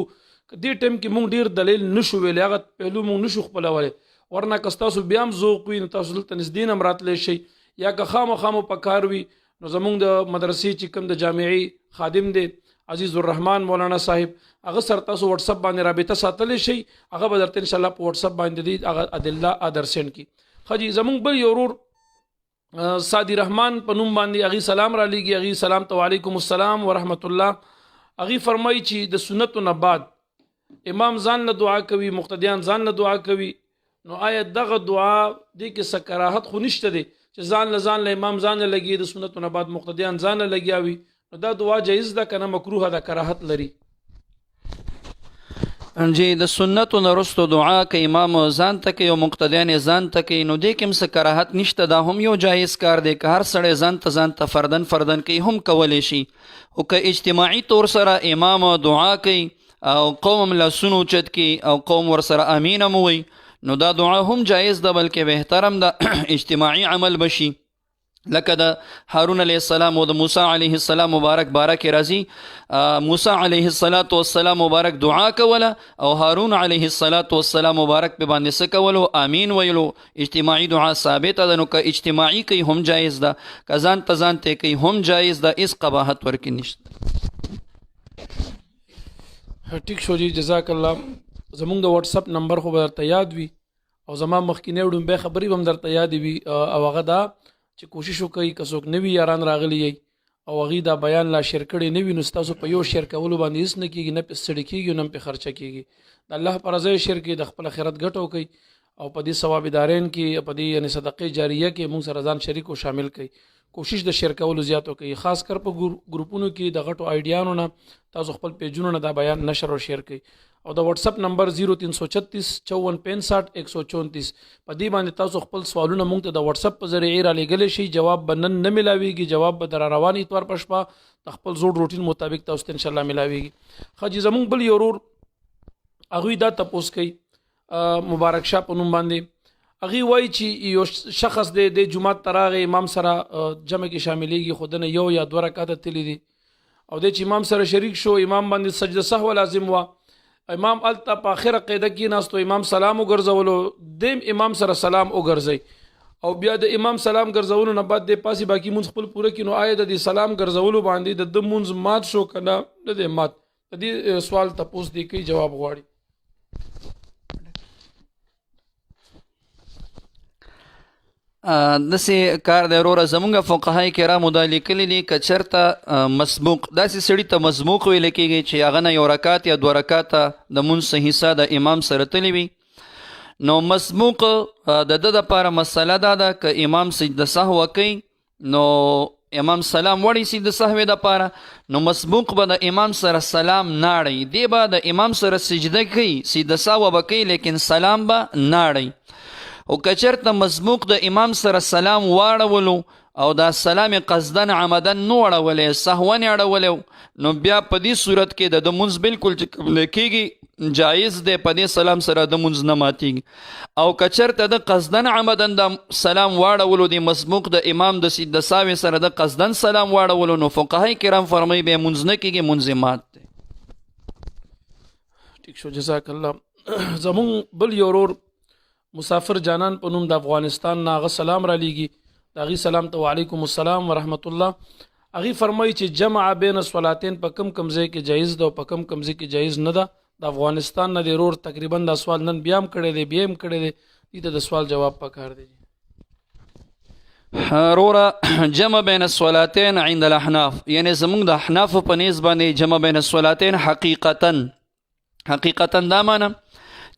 دې ټیم کې مونږ ډیر دلیل نشو ویلی، هغه پهلو مونږ نشو خپلولی، ورنه که ستاسو بیا هم ذوق وي نو تاسو دلته نږدې هم راتلی شئ، یا که خامخا مو په کار وي نو زمونږ د مدرسې چې کوم د جامعي خادم دی عزیز الرحمن مولانا صاحب، هغه سره تاسو واتس اپ باندې رابطه ساتلی شئ، هغه به درته انشاءالله په واتس اپ باندې دی هغه ادله در سینډ کړي. ښه جي، زمونږ بل یو ورور سادي رحمان په نوم باندې هغې سلام را لیږي، هغې سلام ته وعلیکم السلام ورحمت الله. هغې فرمایي چې د سنتو نه بعد امام ځان له دعا کوي، مقتدیان ځان له دعا کوي، نو آیا دغه دعا دې کې څه کراهت خو نشته دی چې ځان له امام ځان له لګي د سنتو نه بعد مقتدیان ځان له لګیاوي؟ نو دا دعا جایز ده کنه مکروه ده، کراهت لري؟ جی د سنتو نه وروسته دعا که امام ځان ته کوي او مقتدیان یې ځان ته کوي نو دې کې هم څه کراهت نشته، دا هم یو جایز کار دی. که هر سړی ځان ته فردن کوي هم کولی شي، او که اجتماعي طور سره امام دعا کوي او قوم لاسونه اوچت کړي او قوم ورسره امین هم ووایي نو دا دعا هم جایز ده، بلکې بهتر هم ده اجتماعي عمل بشي. لکه د هارون علیه السلام او د موسی علیه السلام مبارک باره کې راځي، موسی علیه السلام مبارک دعا کوله او هارون علیه السلام مبارک په باندې څه کولو؟ امین ویلو. اجتماعي دعا ثابته ده، نو که اجتماعي کوي هم جایز ده، که ځان ته کوي هم جایز ده، هېڅ قباحت ورکې نشته. ټیک شو جی، جزاک الله. زمونږ د واتس اپ نمبر خو به درته یاد وي او زما مخکینی ډومبی خبرې به هم درته یادې وي، او هغه دا چې کوشش وکړئ که څوک نوي یاران راغلي یئ او هغې دا بیان لا شیر کړی نه وي نو ستاسو په یو شیر کولو باندې هېڅ نه کېږي، نه پې ستړي کېږي نه هم پې خرچه کېږي. د الله په رضا یې شیر کړئ، د خپل آخرت ګټه وکړئ او په دې ثواب دارین کې په دې یعنې صدقې جاریه کې مونږ سره ځان شریک او شامل کړئ. کوشش د شیر کولو زیات وکړئ، خاص کر په ګروپونو کې د غټو آیډیانو نه تاسو خپل پیجونو نه دا بیان نشر او شیر کړئ. او د واتس اپ نمبر 0336 5465 134 په دې باندې تاسو خپل سوالونه مونږ ته د واتس اپ په ذریعه را لېږلی شئ. جواب به نن نه ملاویږي، جواب به در روان اتوار په شپه د خپل زوړ روټین مطابق تاسو ته انشاءالله ملاویږي. ښه جي، زمونږ بل یو ورور هغوی دا تپوس کوي مبارک شاه په نوم باندې، هغې وایي چې یو شخص دی د جومات ته راغی، امام سره جمع کې شاملیږي، خو دنه یو یا دوه رکعته تللی دي او دی چې امام سره شریک شو، امام باندې سجده سهو لازم وه، امام الته په آخره قاعده کې ناستو، امام سلام وګرځولو، دیم امام سره سلام وګرځئ او بیا د امام سلام ګرځولو نه بعد د پاسې باقي مونځ خپل پوره کړي، نو آیا د دې سلام ګرځولو باندې د ده مونځ مات شو که نه دی مات؟ د دې سوال تپوس دی کوي، جواب غواړي. داسې کار دی وروره، زمونږ فقهای کرامو دا لیکلي دي که چېرته مسبوق داسې سړي ته مسبوق ویل کېږي چې هغه نه یو رکات یا دوه رکاته د مونځ صحیح حصه د امام سره تللی وي، نو مسبوق د ده دپاره مسله دا ده که امام سجده سهو کوي نو امام سلام وړي سجده سهوې دپاره، نو مسبوق به د امام سره سلام ناړی، دی به د امام سره سجده کوي، سجده سهو به کوي لیکن سلام به ناړی. او که چېرته مسبوق د امام سره سلام واړولو او دا سلام قصدن عمدن نو اړولی، سهون یې اړولی، نو بیا په دې صورت کې د مونځ بالکل چې قبله کېږي جایز دی، په دې سلام سره د مونځ نه ماتېږي. او که چېرته د قصدن عمدن د سلام واړولو د مسبوق د امام د سجده سهوې سره د قصدن سلام واړولو نو فقهای کرام فرمایي بیا مونځ نه کېږي، مونځ یې مات دی. ټیک شو، جزاک الله. زمونږ بل یو ورور مسافر جانان په نوم د افغانستان نه هغه سلام را لیږي، د هغې سلام ته وعلیکم السلام ورحمت الله. هغې فرمایي چې جمع بین الصلاتین په کم ځای کې جایز ده او په کم ځای کې جایز نه ده. د افغانستان نه دی ورور تقریبا دا سوال نن بیا هم کړی دی، بیا هم کړی دی، دې ته د سوال جواب پکار دی. وروره جمع بین الصلاتین عند الاحناف، یعنی زمونږ د احنافو په نیز باندې جمع بین الصلاتین حقیقتا دا معنی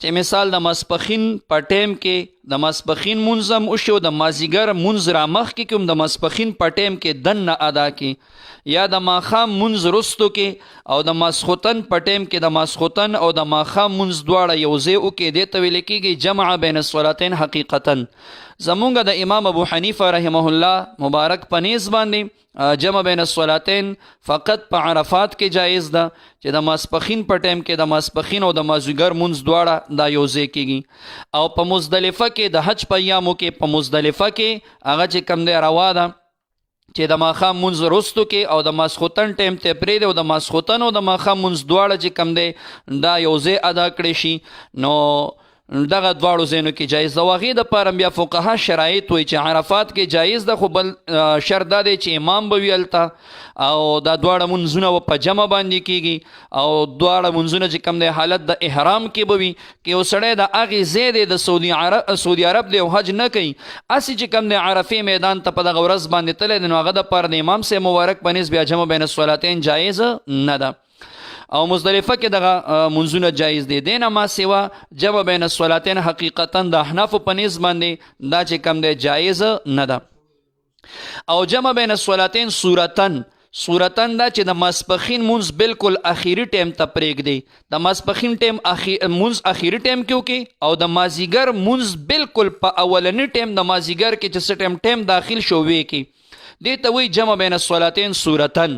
چې مثال د ماسپښین په ټیم کې د ماسپخین مونځ هم وشي او د مازدیګر مونځ را مخکې کې هم د ماسپخین په ټیم کې دننه ادا کړي یا د ماښام مونځ وروستو کې او د ماسخوتن په ټیم کې د ماسخوتن او د ماښام مونځ دواړه یو ځای وکړي. دې ته ویل کېږي جمع بین الصلاتین حقیقتا. زمونږ د امام ابو حنیفه رحمه الله مبارک په نیز باندې جمع بین الصلاتین فقط په عرفات کې جایز ده چې د ماسپخین په ټیم کې د ماسپخین او د مازدیګر مونځ دواړه دا یو ځای کېږي. او په مزدلفه کې د حج په ایامو کې په مزدلفه کې هغه چې کوم دی روا ده چې د ماښام مونځ وروستو کې او د ماسخوتن ټیم ته پرېږدي او د ماسخوتن او د ماښام مونځ دواړه چې کوم دی دا یو ځای ادا کړی شي نو دغه دواړو ځایونو کې جایز ده. هغې دپاره بیا فقها شرایط وایي چې عرفات کې جایز ده خو بل شرط دا دی چې امام به وي هلته او دا دواړه منځونه به په جمع باندې کېږي او دواړه منځونه چې کوم دی حالت د احرام کې به وي. که یو سړی د هغې ځای دی د سعودي عرب دی او حج نه کوي هسې چې کوم دی عرفې میدان ته په دغه ورځ باندې تللی دی نو هغه دپاره د امام صاحب مبارک په نسب بیا جمع بین الصلاتین جایز نه ده. او مزدلفه کې دغه منځونه جایز دي. دینه ما سوا جمع بین الصلاتین حقیقتا د احنافو په نسب باندې دا چې کم دی جایز نه ده. او جمع بین الصلاتین صورتن دا چې د ماسپخین مونځ بالکل اخیری ټیم ته پرېږدي. د ماسپخین ټیم مونځ اخیری ټیم کې وکړي او د مازدیګر مونځ بالکل په اولنی ټیم د مازدیګر کې چې څه ټیم داخل شو وی کې دې ته وایي جمع بین الصلاتین صورتن.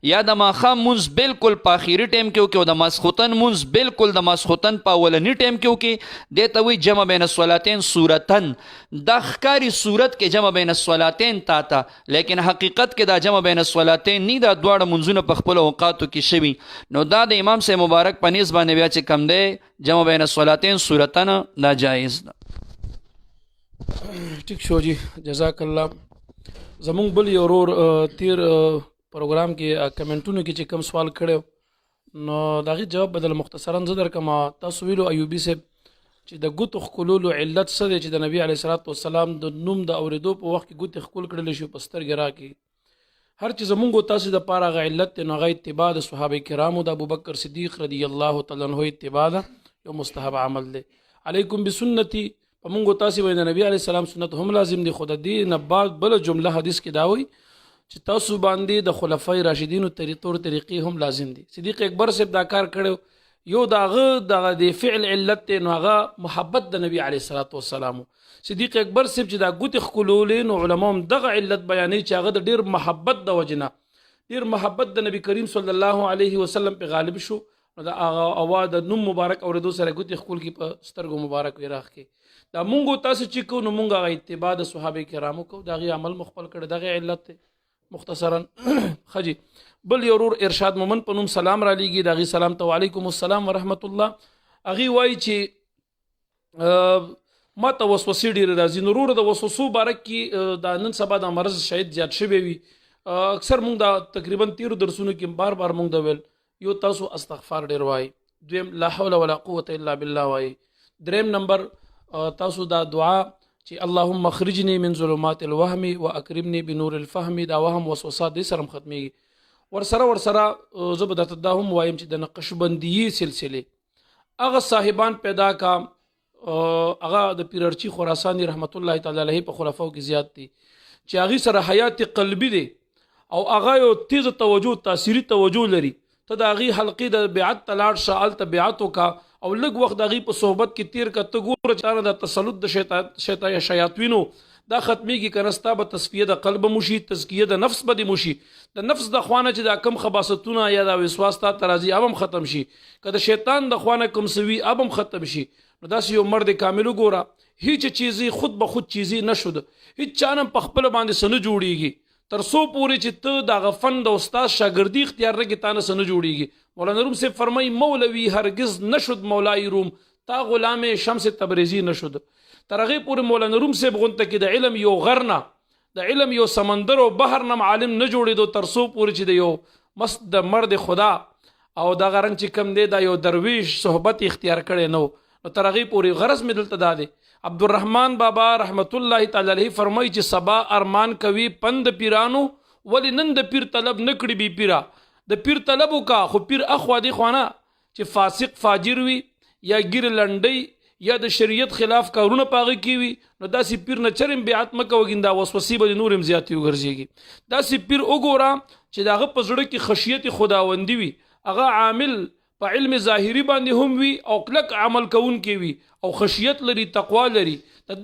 یا د ماښام مونځ بالکل په اخیری ټیم کې وکړي او د ماسخوتن مونځ بالکل د ماسخوتن په اولني ټیم کې وکړي دې ته وایي جمع بین الصلاتین صورتن. دا ښکاري صورت کې جمع بین الصلاتین تا ته لیکن حقیقت کې دا جمع بین الصلاتین نه دا دواړه مونځونه په خپلو اوقاتو کې شوي نو دا د امام صاحب مبارک په نیز باندې بیا چې کم دی جمع بین الصلاتین صورتن دا جایز ده. ټیک شو جی جزاک الله. زمونږ بل یو ورور تیر پروګرام کې کمنټونو کې چې کوم سوال کړی نو د هغې جواب بدل مختصرا زه درکړم. تاسو ویلو ایوبي صاحب چې د ګوتو ښکلولو علت څه دی چې د نبي علیه صلات وسلام د نوم د اورېدو په وخت کې ګوتې ښکل کړلی شي په سترګې راکړي. هر چې زمونږ تاسو دپاره هغه علت دی نو هغه اتباع د صحابه کرامو د ابوبکر صدیق رضی الله تعالی عنه اتباع ده یو مستحب عمل دی. علیکم بسنتي په مونږ تاسو باندې نبی علیه السلام سنت هم لازم دي. خو د دې نه بعد بله جمله حدیث کې دا وایي چې تاسو باندې د خلفای راشدینو طریقې هم لازم دي. صدیق اکبر صاحب دا کار کړی یو د هغه د فعل علت دی نو هغه محبت د نبی علیه الصلاۃ والسلام. صدیق اکبر صاحب چې دا ګوتې ښکلولې نو علما هم دغه علت بیانوي چې هغه د ډېر محبت د وجې نه ډېر محبت د نبی کریم صلی الله علیه وسلم په غالب شو نو د هغه اوا د نوم مبارک اورېدو سره ګوتې ښکل کې په سترګو مبارک وي راښکې. دا مونږ تاسو چې کو نو مونږ هغه اتباع د صحابه کرامو کو د هغې عمل مخپل کړی دغه علت دی مختصرا. خجی بل یو ورور ارشاد مومن په نوم سلام را لیږي د هغې سلام ته وعلیکم السلام ورحمت الله. هغې وایي چې ما ته وسوسې ډېرې راځي نو ورور د وسوسو باره کې دا نن سبا د مرض شاید زیات شوی وي. اکثر مونږ دا تقریبا تیرو درسونو کې بار بار مونږ د ویل یو تاسو استغفار ډېر وایي. دویم لا حول ولا قوة الا بالله وایي. دریم نمبر تاسو دا دعا چې اللهم اخرجني من ظلمات الوهم واکرمني بنور الفهم دا وهم وسوسات دې سره ختمېږي. ورسره زه به درته دا هم وایم چې د نقشبندیي سلسلې هغه صاحبان پیدا کا هغه د پیرارچی خراسانی رحمت الله تعالی علیه په خلفاو کې زیات دي چې هغې سره حیات قلبي دی او هغه یو تیز توجه تاثیري توجه لري. ته د هغې حلقې د بیعت ته لاړ شه هلته بیعت وکړه او لږ وخت د هغې په صحبت کې تیر که ته ګوره چې د تسلط د شیاطینو دا ختمیږي که نه ستا به تصفیه د قلب موشي تزکیه د نفس به دې موشي د نفس د خوا نه چې دا کم خباستونه یا دا وسواس تا ته راځي اب هم ختم شي که د شیطان د خوا نه کم سوي اب هم ختم شي. نو داسې یو مرد کامل وګوره هیڅ چیزی خود به خود چیزی نشد هیڅ چا نه په خپله باندې څه نه جوړیږي تر څو پورې چې ته دغه فن د استاد شاګردي اختیار نه کړې تا نه څه نه جوړیږي. مولانا روم صاحب فرمایي مولوي هرگز نشد مولای روم تا غلام شمس تبریزی نشد. تر هغې پورې مولانا روم صاحب غونته کې د علم یو غر نه د علم یو سمندر او بحر نه عالم نه جوړېدو تر څو پورې چې د یو مست د مرد خدا او دغه رنګ چې کم دی دا یو درویش صحبت اختیار کړی نو تر هغې پورې غرض مې دلته دا دی. عبدالرحمن بابا رحمت الله تعالی علیه فرمایي چې سبا ارمان کوي پند پیرانو ولې نن د پیر طلب نه کړي بی پیرا. د پیر طلب وکړه خو پیر اخوا دی خوانه چې فاسق فاجر وي یا ګیر لنډی یا د شریعت خلاف کارونه پاغه کیوي نو داسې پیر نه چرم بیعت مکه وګیندا وسوسې به نورم زیاتی وګرځيږي داسې پیر وګوره چې داغه په زړه کې خشیت خداوندی وي هغه عامل په علم ظاهری باندې هم وي او کلک عمل کوون کې وي او خشیت لري تقوا لري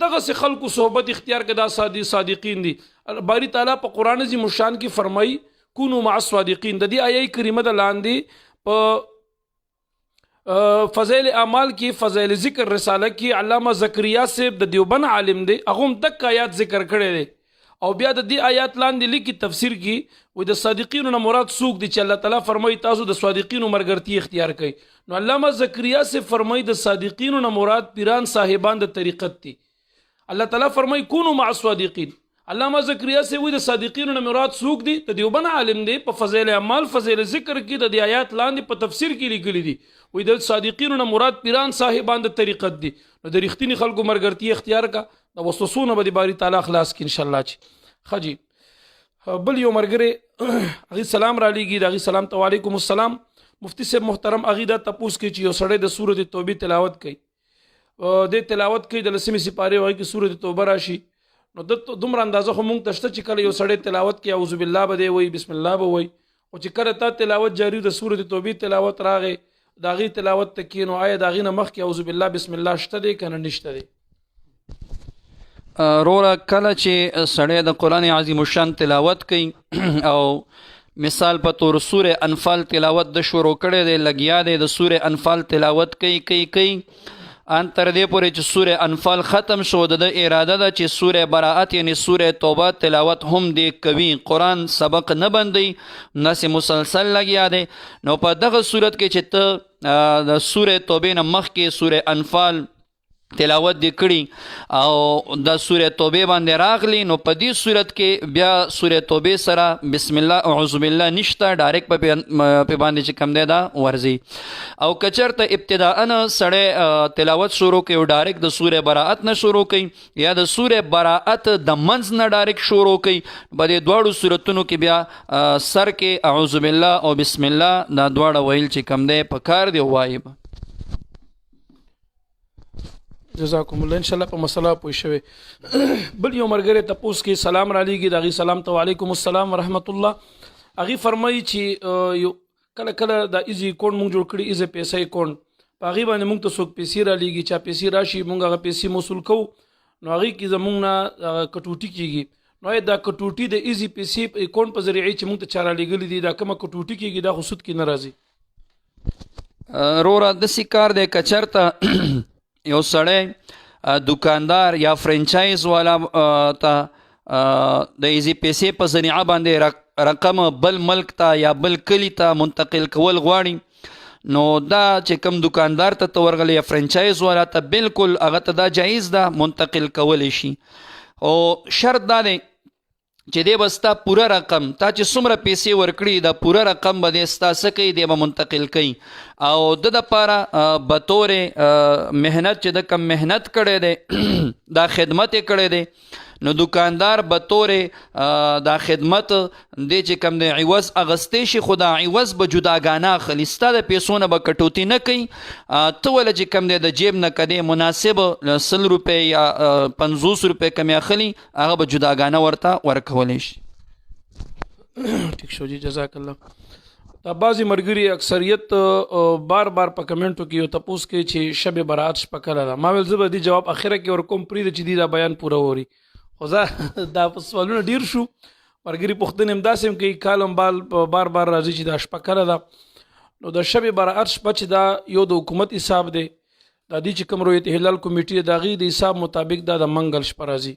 دغه سه خلکو صحبت اختیار کړه دا صادقین دي باری تعالی په قران عظیم شان کې فرمایي کونوا مع الصادقین د دې آیه کریمه د لاندې په فضائل اعمال کې فضائل ذکر رساله کې علامه زکریا صاحب د دیوبند عالم دی هغه دک آیات ذکر کړي دي او بیا د دې آیات لاندې لیکي تفسیر کې وي د صادقینو نه مراد څوک دي چې الله تعالی فرمایي تاسو د صادقینو مرګرتی اختیار کړئ نو علامه زکریا صاحب فرمایي د صادقینو نه مراد پیران صاحبان د طریقت دي الله تعالی فرمایي کونوا مع الصادقین علامه زکریا صاحب وي د صادقینو نه مراد څوک دي د دیوبند عالم دی په فضائل اعمال فضائل ذکر کې د دې آیات لاندې په تفسیر کې لیکلي دي وي د صادقینو نه مراد پیران صاحبان د طریقت دي نو د رښتینی خلکو مرګرتی اختیار کا د وسوسونه به باری تعالی خلاص کی ان شاء الله چی خجی بل یو مرګره اغي سلام را لېږي دغه سلام تو علیکم السلام مفتی صاحب محترم اغي دا تپوس کې چې یو سړی د سورۃ توبه تلاوت کوي د تلاوت کوي د لسمې سپاره وایي کې سورۃ توبه راشي نو د دومره اندازه خو مونږ تشته چې کله یو سړی تلاوت کوي اعوذ بالله به وایي بسم الله به وایي او چې کله تا تلاوت جاری د سورۃ توبه تلاوت راغی داغي تلاوت تکینو آیا داغي نه مخ کې اعوذ بالله بسم الله شته دی کنه نشته دی روره کله چې سړی د قرآن عظیم الشان تلاوت کوي او مثال په تور سوره انفال تلاوت د شروع کړي دی لګیا دی د سوره انفال تلاوت کوي ان تر دې پورې چې سوره انفال ختم شو د اراده ده چې سوره براءت یعنی سوره توبه تلاوت هم دی کوي قرآن سبق نه بندي نس مسلسل لګیا دی نو په دغه صورت کې چې ته د سوره توبه نه مخکې سوره انفال تلاوت دی کړي او د سوره توبه باندې راغلی نو په دې صورت کې بیا سوره توبه سره بسم الله اعوذ بالله نشته ډایرکټ په باندې چې کم دی دا ورزي او کچرته ابتداء سړی تلاوت شروع کوي او ډایرکټ د سوره براءت نه شروع کوي یا د سوره براءت د منځ نه ډایرکټ شروع کوي په دې دواړو صورتونو کې بیا سر کې اعوذ بالله او بسم الله دا دواړه ویل چې کم دی په کار دی وایي جزاکم الله ان شاء الله په مسله پوه شوي بل یو مرګره تپوس کې سلام را لېږي دغه سلام تو علیکم السلام ورحمت الله اغي فرمایي چې کله کله د ایزي اکاونټ مونږ جوړ کړی ایزي پیسې اکاونټ په هغه باندې مونږ ته څوک پیسې را لېږي چې پیسې راشي مونږ هغه پیسې موصول کوو نو هغه کې زمونږ نه کټوټي کیږي نو دا کټوټي د ایزي پیسې اکاونټ په ذریعه چې مونږ ته چاره لېږلې دي دا کومه کټوټي کیږي دا خو سود کې ناراضي رورا د سکار د کچرته یو سړی دکاندار یا فرنچایز والا ته د ایزي پیسې په ذریعه باندې رقم بل ملک ته یا بل کلی ته منتقل کول غواړي نو دا چې کوم دکاندار ته ورغلی یا فرنچایز والا ته بالکل هغه ته دا جایز ده منتقل کولی شي او شرط دا دی چې دی به ستا پوره رقم تا چې څومره پیسې ورکړي دا پوره رقم به دی ستا څه کوي دی به منتقل کوي او د دپاره بطور محنت چې د کم محنت کړی دی دا خدمت یې کړی دی نو دکاندار بطور دا خدمت دی چې کم دی عوض اغستی شي خو دا عوض به جداګانه اخلي ستا د پیسو نه به کټوتي نه کوي ته وله چې کم دی د جیب نه که دی مناسب 100 روپۍ یا 50 روپۍ کمې اخلي هغه به جداګانه ورته ورکولی شي ٹھیک شو جی جزاک الله دا بعضې ملګري اکثریت بار بار په کمنټو کې یو تپوس کوي چې شب برات شپه کله ده ما ویل زه به دې جواب اخره کې ورکوم پرېږده چې دې دا بیان پوره ووري خو زه دا سوالونه ډیر شو مرګري پوښتنې هم داسې هم کوي کالم بار بار راځي چې دا شپه کله ده نو د شب برات شپه چې دا یو د حکومت حساب دی دا دې چې کوم رویت هلال کمیټې د هغې د حساب مطابق دا د منګل شپه راځي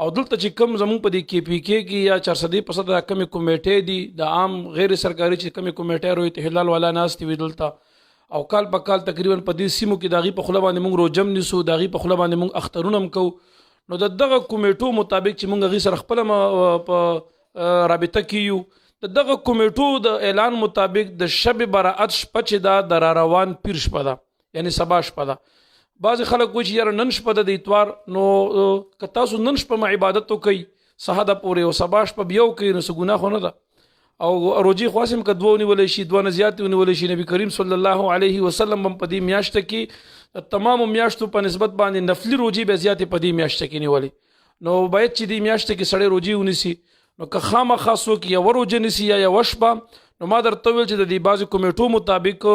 او دلته چې کوم زمونږ په دې کې پی کې کې یا 400% دا کمې کمیټې دي د عام غیر سرکاري چې کمې کمیټې رویت هلال والا ناستې وي دلته او کال په کال تقریبا په دې سیمو کې د هغې په خوله باندې مونږ روجم نیسو د هغې په خوله باندې مونږ اخترونه هم کوو نو د دغه کمیټو مطابق چې مونږ هغې سره خپله په رابطه کې یو د دغه کمیټو د اعلان مطابق د شب براعت شپه چې دا د را روان پیر شپه ده یعنی سبا شپه ده بعضې خلک وایي چې یاره نن شپه ده د اتوار نو که تاسو نن شپه ما عبادت وکئ سهده پورې او سبا شپه بیا وکئ نو څه ګناه خو نه ده او روجي خواسم که دوه ونیولی شي دوه نه زیات ونیولی شي نبی کریم صلی الله علیه وسلم هم په دې میاشته کې تمامو میاشتو په نسبت باندې نفلي روجي به زیاتې په دې میاشته کې نیولي نو باید چې دې میاشته کې سړی روجي ونیسي نو که خامخا څوک یوه روجه نیسي یا یوه شپه نو ما درته وویل چې د دې بعضې کمیټو مطابق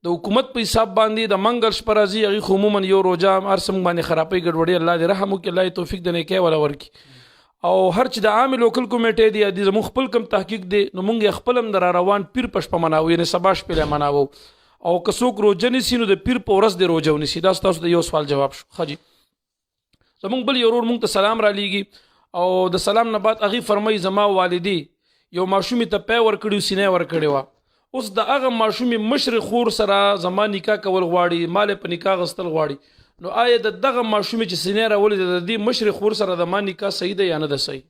د حکومت په حساب باندې د منګل شپه راځي هغې خو عموما یو روجه هر څه موږ باندې خرابۍ ګډوډۍ الله دې رحم وکړي الله یې توفیق د نیکۍ والا ورکړي او هر چې د عامې لوکل کمیټې دی د زموږ خپل کم تحقیق دی نو موږ یې خپل هم د راروان پیر په شپه مناوو یعنې سبا شپې مناوو او که څوک روجه نیسي نو د پیر په ورځ دې روجه ونیسي دا ستاسو د یو سوال جواب شو ښه جي زموږ بل یو ورور موږ ته سلام رالیږي او د سلام نه بعد هغې فرمایي زما والدې یو ماشومې ته پی ورکړي سینې ورکړې وه اوس د هغه ماشومې مشر خور سره زما نکاح کول غواړي مال په نکاح غستل غواړي نو آیا د دغه ماشومې چې سینې راولې د دې مشر خور سره د ما نکاح صحیح ده یا نه ده صحیح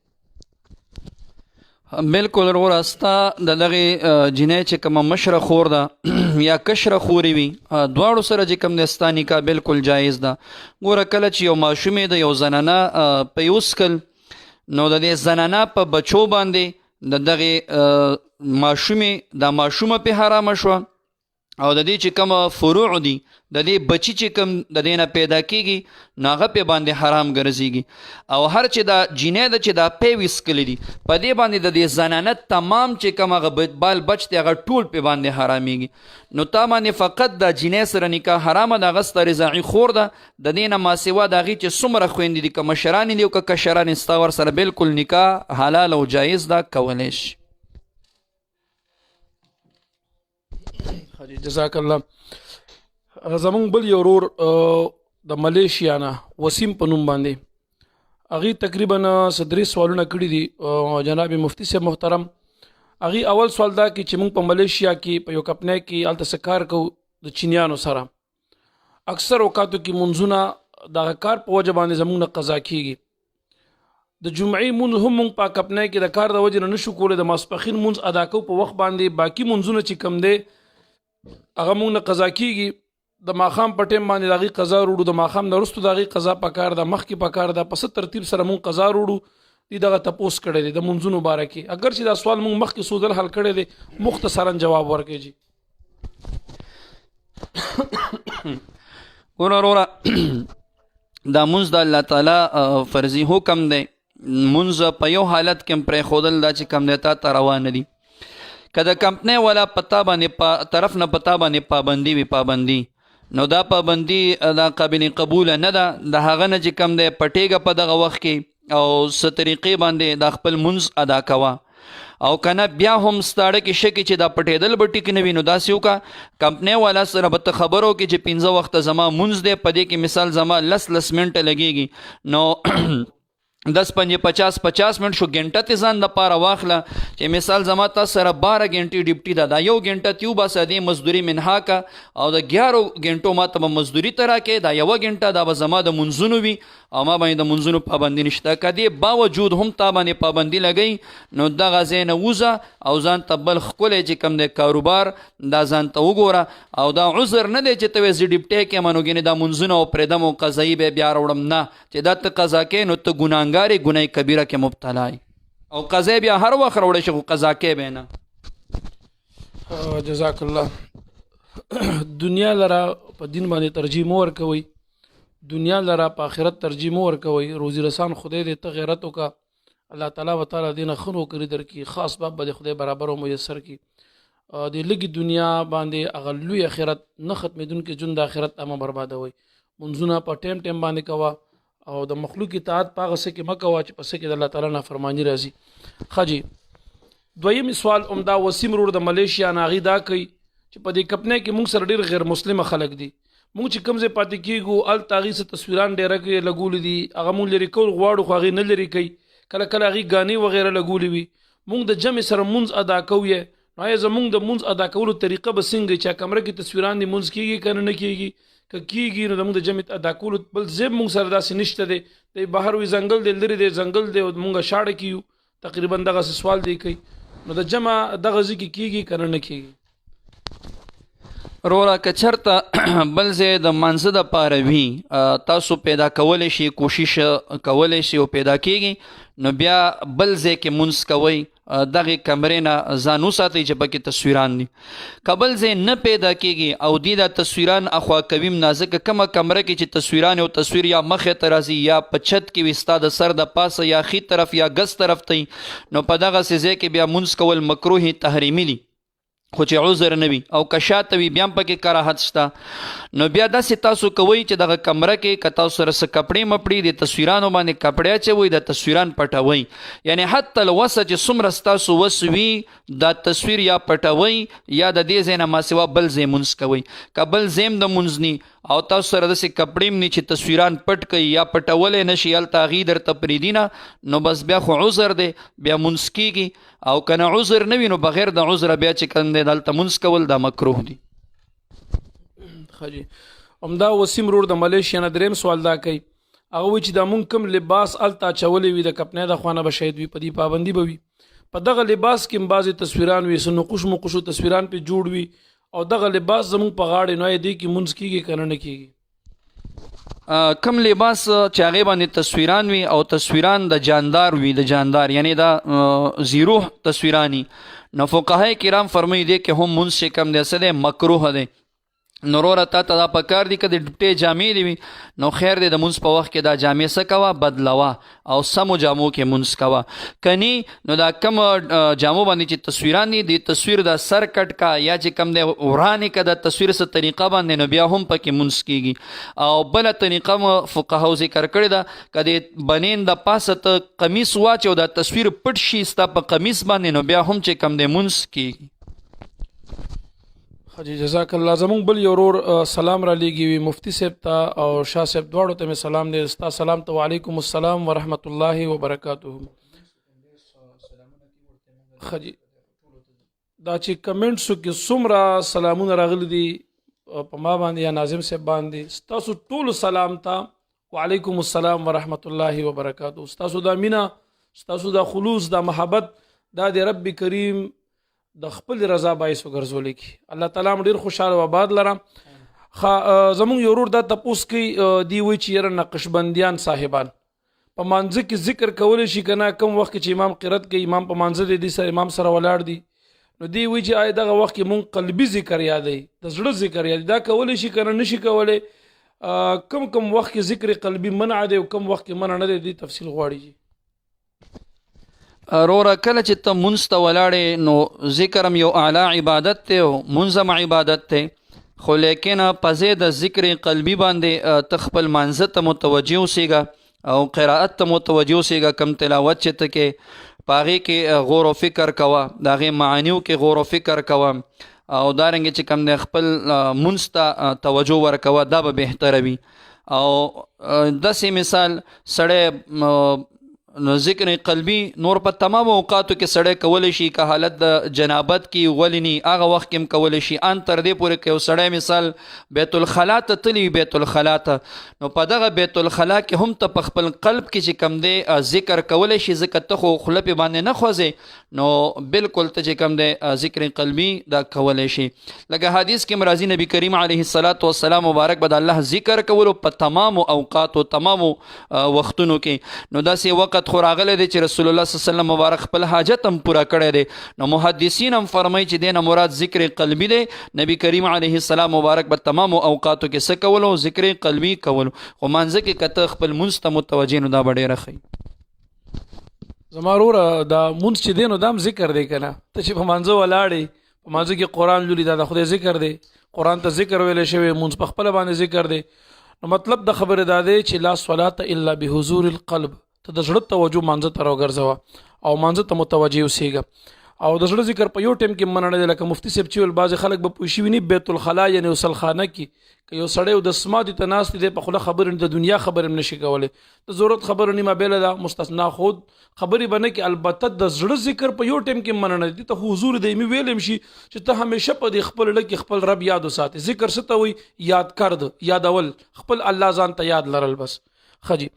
بالکل وروره ستا د دغې جنۍ چې کومه مشره خور ده یا کشره خورې وي دواړو سره چې کوم دی ستا نکاح بالکل جایز ده ګوره کله چې یو ماشومې د یو زنانه په یوسکل نو د دې زنانه په بچو باندې د دغې ماشومې دا ماشومه پې حرامه شوه او د دې چې کوم فروع دي د دې بچي چې کوم د دې نه پیدا کیږي نو هغه پې باندې حرام ګرځېږي او هر چې دا جینۍ ده چې دا پی ویسکلی دي په دې باندې د دې زنانه تمام چې کوم هغه بال بچ دی هغه ټول پې باندې حرامېږي نو تا باندې فقط د جینۍ سره نکاح حرامه ده هغه ستا رضاعي خور ده د دې نه ماسوا د هغې چې څومره خویندې دي که مشرانې دي او که کشرانې ستا ورسره بالکل نکاح حلال او جایز ده کولی شي جزاک الله زمونږ بل یو ورور د ملیشیا نه وسیم په نوم باندې هغې تقریبا درې سوالونه کړي دي جناب مفتی صاحب محترم هغې اول سوال دا کې چې موږ په ملیشیا کې په یو کمپنۍ کې هلته څه کار کوو د چینیانو سره اکثر اوقاتو کې منځونه دغه کار په وجه باندې زموږ نه قضا کیږي د جمعې مونځ هم موږ په کمپنۍ کې د کار د وجې نه نشو کولی د ماسپښین مونځ ادا کوو په وخت باندې باقي منځونه چې کم دی هغه موږ نه قضا کیږي د ماښام په ټیم باندې د هغې قضا وروړو د ماښام نه وروسته د هغې قضا پکار ده مخکې پکار ده په څه ترتیب سره موږ قضا وروړو دي دغه تپوس کړی دی د منځونو باره کې اگر چې دا سوال موږ مخکې څو ځل حل کړی دی مختصرا جواب ورکړئ جي ګوره وروره دا مونځ د الله تعالی فرضي حکم دی مونځ په یو حالت کې هم پرېښودل دا چې کوم دی تا ته روا نه دي که د کمپنۍ والا پتا باندې طرف نه پتا باندې پابندي وي پابندي نو دا پابندي دا قابل قبوله نه ده د هغه نه چې کوم دی پټېږه په دغه وخت کې او څه طریقې باندې دا خپل مونځ ادا کوه او کنه بیا هم ستاړه کې شکې چې دا پټېدل به ټیک نه وي نو داسې وکړه کمپنۍ والا سره به ته خبر وکړې چې 15 وخته زما مونځ دی په دې کې مثال زما 10 منټه لګېږي نو 10-50 منټ شو ګنټه ته ځان دپاره واخله چې مثال زما تا سره 12 ګنټې ډیوټي ده دا یو ګنټه ته وباسه دې مزدوري منها کا او د 11 ګنټو ما ته به مزدوري ته راکې دا یوه ګنټه دا به زما د منځونو وي او ما باندې د منځونو پابندي نشته که دې باوجود هم تا باندې پابندي لګوي نو دغه ځای نه ووځه او ځان ته بل ښکلی چې کوم دی کاروبار دا ځان ته وګوره او دا عذر نه دی چې ته وایې زه ډیپټی کېم نو ګینې دا منځونه او پرېږدم او قضایي به بیا راوړم نه چې دا ته قضا کوې نو ته ګناهګار ګناه کبیره کې مبتلا او قضا بیا هر وخت راوړی شي خو قضا کې به نه جزاک الله دنیا لره په دین باندې ترجیح مو ورکوئ دنیا لره په آخرت ترجیح مو ورکوئ روزي رسان خدای دې ته غیرت وکړه الله تعالی و تعالی دې نه ښه نوکري درکړي خاص باب به د خدای برابر او میسر کړي د لږې دنیا باندې هغه لوی آخرت نه ختمېدونکي ژوند د آخرت امه بربادوئ منځونه په ټیم باندې کوه او د مخلوق اطاعت په هغه څه کې مه کوه چې په څه کې د الله تعالی نافرماني راځي ښه جي دویم سوال عمدا وسیم رور د ملیشیا نه هغې دا کوي چې په دې کمپنۍ کې موږ سره ډېر غیر مسلمه خلک دي موږ چې کوم ځای پاتې کېږو هلته هغې څه تصویران ډېره کې لګولي دي هغه موږ لرې کول غواړو خو هغې نه لرې کوي کله کله هغې ګانې وغیره لګولي وي موږ د جمع سره مونځ ادا کوو یې نو آیا زموږ د مونځ ادا کولو طریقه به څنګه چې کمره کې تصویران دي مونځ کېږي که نه کېږي که کېږي نو زموږ د جمع ادا کولو بل ځای موږ سره داسې نشته دی دی بهر وي ځنګل دی لرې دی ځنګل دی او موږ شاړه کې یو تقریبا دغسې سوال دی کوي نو د جمع دغه ځای کې کېږي که نه کېږي وروره که چېرته بل ځای د مانځه دپاره وي تاسو پیدا کولی شي کوشش کولی شي او پیدا کېږي نو بیا بل ځای کې مونځ کوئ دغه کمرې نه ځان وساتئ چې پکې تصویران دي. که بل ځای نه پیدا کېږي او دې دا تصویران اخوا کوي نازکه کومه کمره کې چې تصویران او تصویر یا مخې ته راځي یا په چت کې وي ستا د سر د پاسه یا ښي طرف یا ګس طرف ته نو په دغسې ځای کې بیا مونځ کول مکروه تحریمي دي خو چې عذر نه وي او که شاته وي بیا هم پکې کراهت شته. نو بیا داسې تاسو کوئ چې دغه کمره کې که تاسو سره څه کپړې مپړې د تصویرانو باندې کپړې اچوئ د تصویران پټوئ یعنی حتی الوسه چې څومره ستاسو وس وي دا تصویر یا پټوئ یا د دې ځای نه ماسوا بل ځای مونځ کوئ. که بل ځای هم د مونځ ني او تاسو سره داسې کپړې هم ني چې تصویران پټ کوي یا پټولی نه شي هلته هغې درته پرېږدي نه نو بس بیا خو عذر دی بیا مونځ کېږي او که نه عذر نه وي نو بغیر د عذره بیا چې کوم دی دلته مونځ کول دا مکروه دي. خجی همدا وسیم رور د ملیشیا نه دریم سوال دا کوي هغه وایي چې دا مونږ کوم لباس هلته اچولی وي د کپنۍ د خوا نه به شاید وي په دې پابندي به وي په دغه لباس کې هم بعضې تصویران وي څه نقوش مقوشو تصویران پې جوړ وي او دغه لباس زمونږ په غاړې نو دې کې مونځ کېږي که نه کېږي. کم لباس چې هغې باندې تصویران وي او تصویران د جاندار وي د جاندار یعنی دا زیروح تصویرانی نو فقهای کرام فرمایي دی کې هم مونځ چې کم دی څه دی مکروه دی. نو وروره تا ته دا پکار دي که د ډوټې جامې دي وي نو خیر دی د مونځ په وخت کې دا جامې څه کوه بدلوه او سمو جامو کې مونځ کوه. که نی نو دا کم جامو باندې چې تصویران دي د تصویر دا سر کټ کا یا چې کم دی ورانې که د تصویر څه طریقه باندې نو بیا هم پکې مونځ کېږي. او بله طریقه م فقهاو ذکر کړې ده که د بنین د پاسه ته قمیص واچې او دا تصویر پټ شي ستا په قمیص باندې نو بیا هم چې کم دی مونځ کېږي. حجی جزاک الله. زمونږ بل یو ورور سلام را لیږي وي مفتی صاحب ته او شاه صاحب دواړو ته مې سلام دی. ستا سلام ته وعلیکم السلام ورحمت الله وبرکاته. حجی دا چې کمنټسو کې څومره سلامونه راغلي دي په ما باندې یا ناظم صاحب باندې ستاسو ټولو سلام ته وعلیکم السلام ورحمت الله وبرکاته. ستاسو دا مینه ستاسو دا خلوص دا محبت دا د رب کریم د خپل رضا باعث وګرځولی کی. الله تعالی م ډېر خوشحاله و آباد لرم. زمونږ یو ورور دا تپوس کوي دی وایي چې یاره نقشبندیان صاحبان په مانځه کې ذکر کولی شي که نه کم وخت کې چې امام قرت کوي امام په مانځه دی سره امام سره ولاړ دي نو دی وایي چې آیا دغه وخت کې مونږ قلبي ذکر یادوي د زړه ذکر یادوي دا کولی شي که نه نشي کولی کم وخت کې ذکر قلبي منع دی او کم وخت کې منع نه دی دی تفصیل غواړي. روره کله چې ته مونځ ته ولاړې نو ذکر هم یو اعلی عبادت دی او مونځ هم عبادت دی خو لیکن په ځای د ذکر قلبي باندې ته خپل مانځه ته متوجه اوسېږه او قرائت ته متوجه اوسېږه کم تلاوت چې ته کې په هغې کې غور و فکر کوه د هغې معانیو کې غور و فکر کوه او دارنګې چې کم دی خپل مونځ ته توجه ورکوه دا به بهتره وي. او داسې مثال سړی نو ذکر قلبي نور په تمام اوقاتو کې سړی کولی شي که حالت د جنابت کې ولی ني هغه وخت کې هم کولی شي ان تر دې پورې که یو سړی مثال بیت الخلا ته تلي بیت الخلا ته نو په دغه بیت الخلا کې هم ته په خپل قلب کې چې کم دی ذکر کولی شي ځکه ته خو خوله پې باندې نه خوځې نو بالکل ته چې کم دی ذکر قلبي دا کولی شي. لکه حدیث کې مرازي نبی کریم علیه الصلاة والسلام مبارک به د الله ذکر کولو په تمامو اوقاتو تمامو وختونو کې نو داسې وخت خو راغلی دی چې رسول الله صلی الله علیه وسلم مبارک خپل حاجت هم پوره کړی دی. نو محدثین هم فرمایي چې دې نه مراد ذکر قلبي دی. نبی کریم علیه السلام مبارک به تمامو اوقاتو کې څه کولو ذکر قلبي کولو خو مانځه کې که ته خپل مونځ ته متوجه نو دا به ډېره ښه. زما وروره دا مونځ چې دی نو دا هم ذکر دی که نه ته چې په مانځه ولاړې په مانځه کې قرآن لولي دا د خدای ذکر دی قرآن ته ذکر ویلی شوی مونځ په خپله باندې ذکر دی. نو مطلب د خبرې دا دی چې لا صلاة الا بحضور القلب ته د زړه توجه مانځه ته راوګرځوه او مانځه ته متوجه اوسېږه او د زړه ذکر په یو ټایم کې منع نه دی. لکه مفتی صاحب چې ویل بعضې خلک به پوه شوي ني بیت الخلا یعنې غسلخانه کې که یو سړی د سماعتې ته ناست دی په خوله خبرې د دنیا خبرې هم نشي کولی د ضرورت خبره نیمه بیله ده مستثنا خود خبرې به نه کې البته د زړه ذکر په یو ټایم کې منع نه دی. ته حضور دایمي ویلی شي چې ته همیشه په دې خپل زړه کې خپل رب یاد وساتې. ذکر څه ته وایي یاد کرد یادول خپل الله ځان ته یاد لرل بس. ښه جي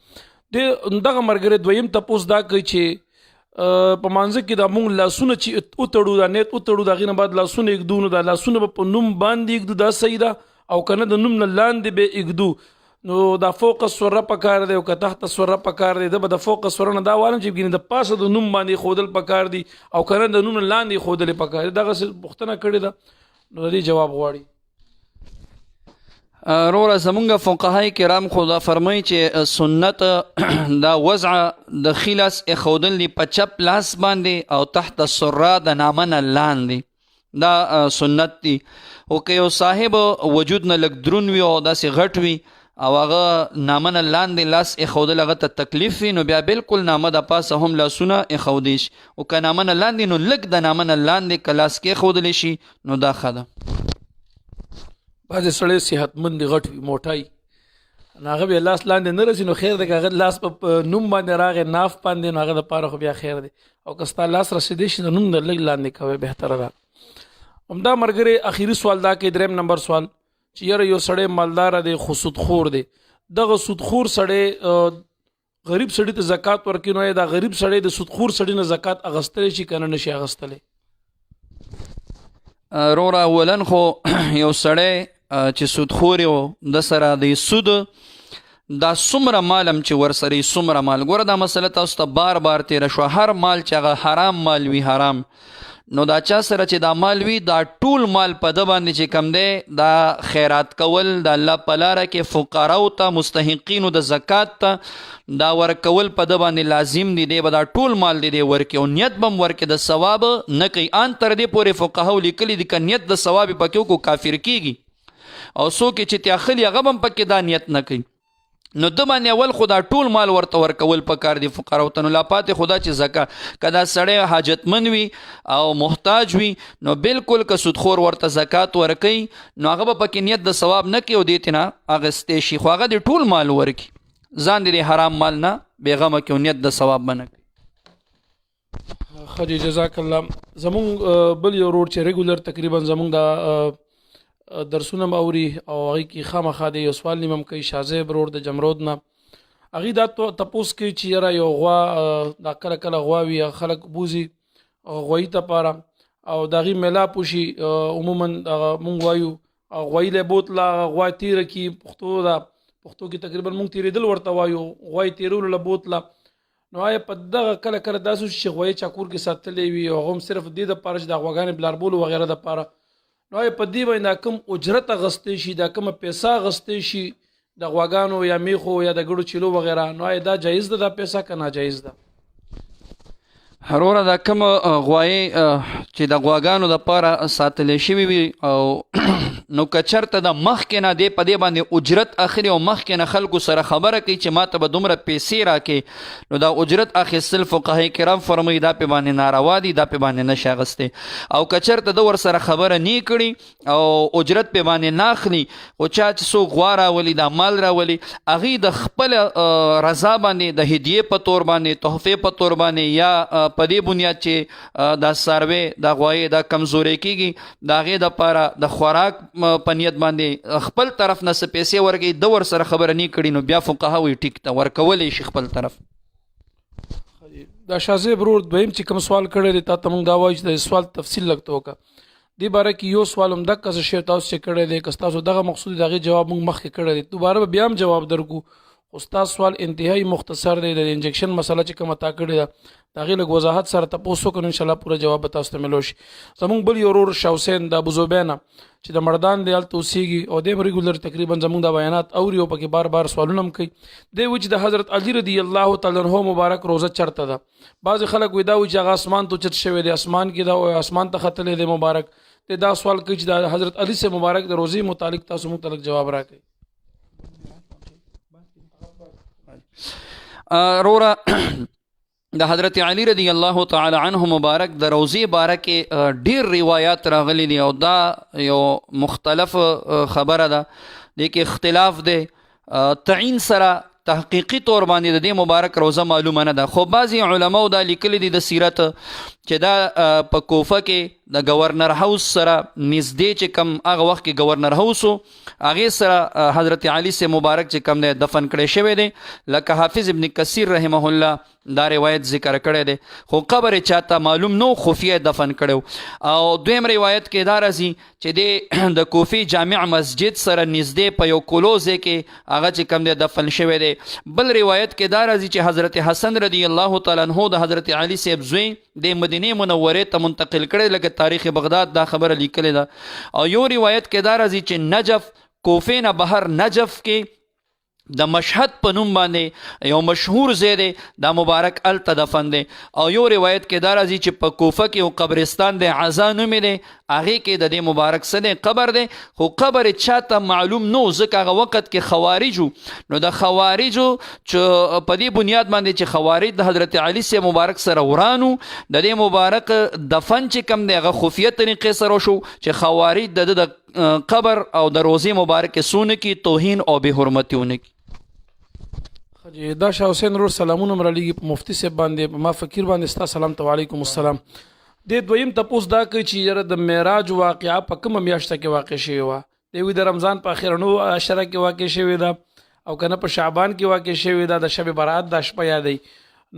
دغه مرګره دویم تپوس دا کوي چې په مانځه کې دا مونږ لاسونه چې وتړو دا نیت وتړو د هغې نه بعد لاسونه ایږدو نو دا لاسونه به په نوم باندې ایږدو دا صحیح ده او که نه د نوم نه لاندې به ایږدو نو دا فوق السره پکار دی او که تحت السره پکار دی د فوق السره نه دا والم چې ګینه د پاسه د نوم باندې خودل پکار دی او کنه د نوم لاندې خودل پکار دی دغه پوښتنه کړې ده نو دې جواب غواړي. روره زمونږ فقهای کرام خو دا فرمایي چې سنت دا وضع د خلاص اخودل دی په چپ لاس باندې او تحت السره د نامن لاندې دا سنت دی. او که یو صاحب وجود نه لږ درون وي او داسې غټ وي او هغه نامه نه لاندې لاس ایښودل هغه ته تکلیف وي نو بیا بالکل نامه د پاسه هم لاسونه ایښودی شي او که نامه نه لاندې نو لږ د نامه نه لاندې که لاس کېښودلی شي نو دا ښه ده. بعضې سړی صحتمند دی غټ وي موټی نو هغه بیا لاس لاندې نه رسي نو خیر دی که هغه لاس په نوم باندې راغی ناف باندې نو هغه دپاره خو بیا خیر دی او که ستا لاس رسېدی شي نو نوم د لږ لاندې کوی بهتره ده. همدا ملګري اخري سوال دا کې دریم نمبر سوال چې یاره یو سړی مالدار دی خو سودخور دی دغه سودخور سړی غریب سړی ته زکات ورکوي نو دا غریب سړی د سودخور سړی نه زکات اخیستلی شي که نه نشي اخیستلی؟ روره اولا خو یو سړی چې سودخور و د سره د سود دا څومره مال هم چې ورسره څومره مال ګوره دا مسله تاسو ته بار بار تېره شوه هر مال چې هغه حرام مال وي حرام نو دا چا سره چې دا مال وي دا ټول مال په ده باندې چې کم دی دا خیرات کول د الله په لاره کې فقراو ته مستحقینو د زکات ته دا ورکول په ده باندې لازم دي دی به دا ټول مال دی ورکي او نیت به هم ورکي د ثواب نه کوي ان تر دې پورې فقهاو لیکلي دي که نیت د ثواب یې پکې وکړو کافر کیږي او څوک چې تیاخلي هغه به هم پکې دا نیت نه کوي نو د باندې اول خدا ټول مال ورته ورکول پکار دی فقراو ته نو لا پاتې خدا چې زکات که دا سړی حاجتمند وي او محتاج وي نو بالکل که سودخور ورته زکات ورکوي نو هغه به پکې نیت د ثواب نه کوي او دې ته نه اخیستی شي خو هغه د ټول مال ورکي ځان د حرام مال نه بېغمه کوي او نیت د ثواب به نه کوي. ښه جی جزاک الله. زمونږ بل یو ورور چې ریګولر تقریبا زمونږ دا درسونه به اوري او هغې کې خامخا د یو سوال نیم هم کوي شازیب ورور د جمرود نه هغوی دا تپوس کوي چې یاره یو غوا دا کله کله غوا وي خلک بوځي غوایي دپاره او د هغې میلاپ وشي عموما مونږ وایو غوایي لی بوتله غوا تیره کړي پښتو ده پښتو کې تقریبا مونږ تیرېدل ورته وایو غوایي تیرولو له بوتله نو آیا په دغه کله کله داسې وشي چې غوایي چا کور کې ساتلی وي او هغه هم صرف دې دپاره چې د غواګانې بلاربولو وغیره دپاره نو آیا په دې باندې دا کوم اجرت اخیستی شي دا کومه پیسه اخیستی شي د غواګانو یا میخو یا د ګړو چیلو وغیره نو آیا دا جایز ده دا پیسه که ناجایز ده؟ هروره دا کوم غوایي چې د غواګانو دپاره ساتلی شوي وي او نو که چېرته د مخکې نه دی په دې باندې اجرت اخلي او مخکې نه خلکو سره خبره کوي چې ما ته به دومره پیسې راکړي نو دا اجرت اخیستل فقهای کرام فرمایي دا پې باندې ناروا دي دا پې باندې نشي اخیستی او که چېرته ده ورسره خبره نه کړي او اجرت پې باندې نه اخلي خو چا چې څوک غوا راولي دا مال راولي هغوی د خپل رضا باندې د هدیې په طور باندې تحفې په طور باندې یا په دې بنیاد چې دا څاروی دا غوایي دا کمزوری کېږي د هغې دپاره د خوراک په نیت باندې خپل طرف نه څه پیسې ورکوي ده ورسره خبره نه کړي نو بیا فقها وایي ټیک ته ورکولی شي خپل طرف. دا شازیب ورور دویم چې کوم سوال کړی دی تا ته مونږ دا وایو چې د سوال تفصیل لږ ته وکړه دې باره کې یو سوال هم دقه څه شی تاسو چې کړی دی که ستاسو دغه مقصود د هغې جواب مونږ مخکې کړی دی دوباره به بیا هم جواب درکو خو ستا سوال انتهایی مختصر دی د انجکشن مسله چې کومه تا کړې ده د هغې لږ وضاحت سره تپوس وکړو انشاءالله پوره جواب به تاسو ته میلو شي. زمونږ بل یو ورور شاه حسین د ابوزوبۍ نه چې د مردان دی هلته اوسېږي او دی به ریګولر تقریبا زمونږ دا بیانات اوري او پکې بار بار سوالونه هم کوي دی وایي چې د حضرت علي رضی الله تعالی عنه مبارک روزه چرته ده بعضې خلک وایي دا وایي چې هغه اسمان ته اوچت شوی دی اسمان کې دا اسمان ته ختلی دی مبارک دی دا سوال کوي چې د حضرت علي سے مبارک د روزې متعلق تاسو موږ ته لږ جواب راکړئ. روره د حضرت علی رضی الله تعالی عنه مبارک د روزې باره کې ډیر روایات راغلي دي او دا یو مختلف خبره ده دې کې اختلاف دی تعین سره تحقیقی طور باندې د دې مبارک روزه معلومه نه ده خو بعضې علماو دا لیکلي دي د سیرت چې دا په کوفه کې د گورنر هاوس سره نږدې چې کم هغه وخت کې گورنر هاوس و هغې سره حضرت علي سے مبارک چې کم دی دفن کړی شوی دی لکه حافظ ابن کثیر رحمه الله دا روایت ذکر کړی دی خو قبر چاته معلوم نو خفیه دفن کړی او دویم روایت کې دا راځي چې دی د کوفی جامع مسجد سره نږدې په یو کلوزه کې هغه چې کم دی دفن شوی دی بل روایت کې دا راځي چې حضرت حسن رضی الله تعالی عنہ د حضرت علي صاحب زوی د مدینه منوره ته منتقل کړی لکه تاریخ بغداد دا خبره لیکلې ده او یو روایت کې دا راځي چې نجف کوفې نه بهر نجف کې د مشهد په نوم باندې یو مشهور ځای دی دا مبارک هلته دفن دی او یو روایت کې دا راځي چې په کوفه کې یو قبرستان دی عزا نومې دی هغې کې د دې مبارک څه دی قبر دی خو قبر چاته معلوم نو ځکه هغه وخت کې خوارجو نو د خوارجو چې په دې بنیاد باندې چې خوارج د حضرت علي سے مبارک سره ورانو د دې مبارک دفن چې کم دی هغه خفیه طریقې سره شو چې خوارج د قبر او د روزې مبارک سونه کې توهین او بې حرمتیونه کې دا شاه حسین رور سلامونه مرلیږي په مفتی صاحب باندې ما فقیر باندې ستا سلام ته وعلیکم السلام د دویم تپوس دا کوي چې یاره د معراج واقعه په کومه میاشته کې واقع شوې وه دوی د رمضان په اخرنو عشره کې واقع شوې ده او کنه په شعبان کې واقع شوې ده د شب برات د شپه یادوي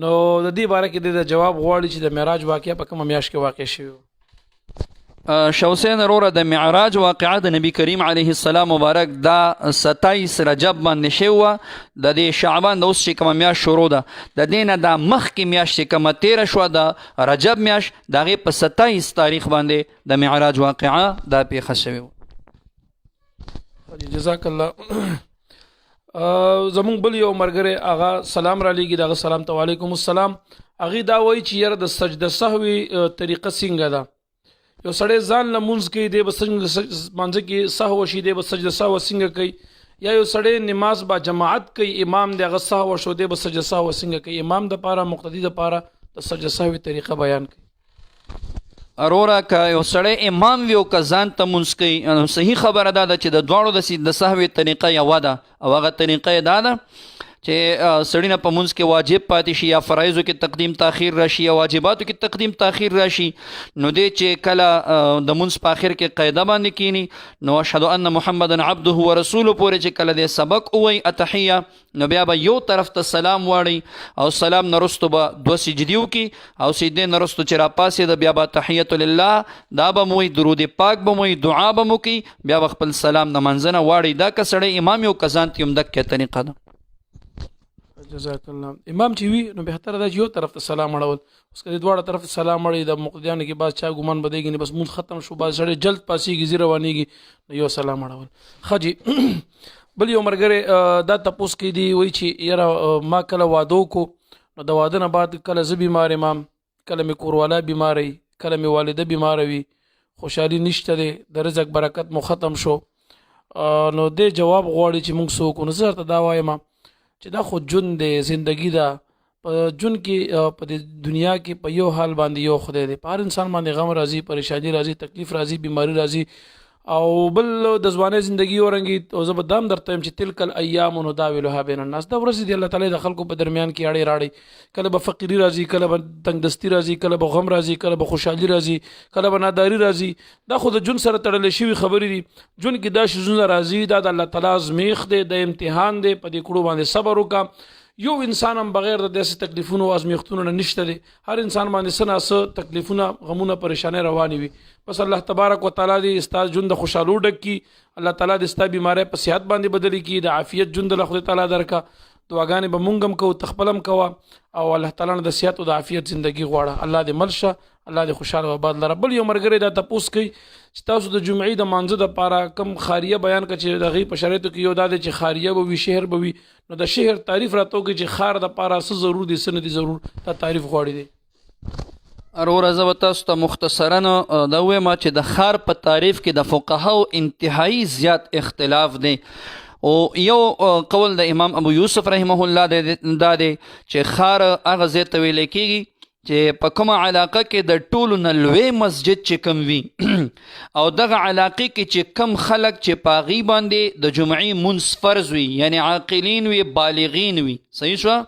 نو د دې باره کې د جواب غواړي چې د معراج واقعه په کومه میاشت کې واقع شوې وه شاه حسین وروره د معراج واقعه د نبی کریم علیه السلام مبارک دا 27 رجب باندې شوی وه د دې شعبان د اوس چې کومه میاشت شروع ده د دې نه دا مخکې میاشت چې کومه تېره شوه د رجب میاشت د هغې په 27 تاریخ باندې د معراج واقعه دا پیښه شوې وه جزاک الله زمونږ بل یو ملګری هغه سلام را لیږي د هغه سلام ته وعلیکم السلام هغې دا وایي چې یاره د سجده سهوي طریقه څنګه ده یو سړی ځان لمونځ کوي دی به مانځه کې سهو شي دی به سجده سهو څنګه کوي یا یو سړی نماز با جماعت کوي امام دی هغه سهو شو دی به سجده سهو څنګه کوي امام دپاره مقتدي دپاره د سجده سهوي طریقه بیان کوي اروره که یو سړی امام وي او که ځان ته مونځ کوي صحیح خبره دا ده چې د دواړو د سهوي طریقه یوه ده او هغه طریقه یې دا ده چې سړی نه په مونځ کې واجب پاتې شي یا فرایضو کې تقدیم تاخیر راشي یا واجباتو کې تقدیم تاخیر راشي نو دی چې کله د مونځ په آخر کې قاعده باندې کینی نو اشهد ان محمدا عبده ورسوله پورې چې کله دی سبق ووایي اتحیه نو بیا به یو طرف ته سلام واړی او سلام نه رستو به 2 سجدې وکړي او سجدې نه رستو چې راپاسېده بیا به تحیة لله دا به مو وایي درود پاک به مو وایي دعا به مو کوي بیا به خپل سلام د منځه نه واړی دا که سړی امام یو که ځان ته هم دقیقه طریقه ده جزاک الله امام چې وي نو بهتره ده چې یو طرف ته سلام اړول اوس که د دواړه طرف ته سلام اړوي د مقتدیانو کې بعض چا ګمان بدېږي نه بس مونځ ختم شو بعض سړی جلد پاسېږي ځي روانېږي نو یو سلام اړول ښه جي بل یو ملګری دا تپوس کوي دی وایي چې یاره ما کله واده وکړو نو د واده نه بعد کله زه بیمار یم کله مې کوروالا بیماره وي کله مې والده بیماره وي خوشحالي نشته دی د رزق برکت مو ختم شو نو دې جواب غواړي چې مونږ څه وکړو نو زه درته دا وایم چې دا خو ژوند دی زندگی ده په ژوند کې په دنیا کې په یو حال باندې یو خدای دی په هر انسان باندې غم راځي پریشانی راځي تکلیف راځي بیماری راځي او بل د ځوانۍ زندگی ورنګي او زه به دام درته یم چې تلک الایام نداولها بین الناس دا ورځې دی الله تعالی د خلکو په درمیان کې اړې راړي کله به فقیری راځي کله به تنګدستی راځي کله به غم راځي کله به خوشحالي راځي کله به ناداری راځي دا خو د ژوند سره تړلې شوي خبرې دي ژوند کې دا شیزونه راځي دا د الله تعالی ازمیخ دی د امتحان دی په دې کړو باندې صبر وکړه یو انسان هم بغیر د داسې تکلیفونو او ازمیختونو نه نشته دی هر انسان باندې څه نه څه تکلیفونه غمونه پریشانۍ روانې وي بس الله تبارک وتعالی دې ستا ژوند د خوشحالو ډک کړي الله تعالی دې ستا بیماری په صحت باندې بدلې کړي د عافیت ژوند الله خدای تعالی درکړه دعاګانې به مونږ هم کوو تخپل هم کوه او الله تعالی نه د صحت او د عافیت زندگی غواړه الله دې مل شه الله دې خوشحاله و آباد لره بل یو ملګری دا تپوس کوي چې تاسو د جمعې د مانځه دپاره کم خاریه بیان کړه چې د هغې په شرایطو کې یو دا دی چې خاریه به وي شهر به وي نو د شهر تعریف راته وکړي چې خار دپاره څه ضرور دي څه نه دي ضرور دا تعریف غواړي دی اروره زه به تاسو ته مختصرا دا ووایم چې د خار په تعریف کې د فقهاو انتهایی زیات اختلاف دی او یو قول د امام ابو یوسف رحمه الله دا دی چې خار هغه ځای ته ویلی کېږي چې په کومه علاقه کې د ټولو نه لوی مسجد چې کم وي او دغه علاقې کې چې کم خلک چې په هغې باندې د جمعې مونځ فرض وي یعنی عاقلین وي بالغین وي صحیح شوه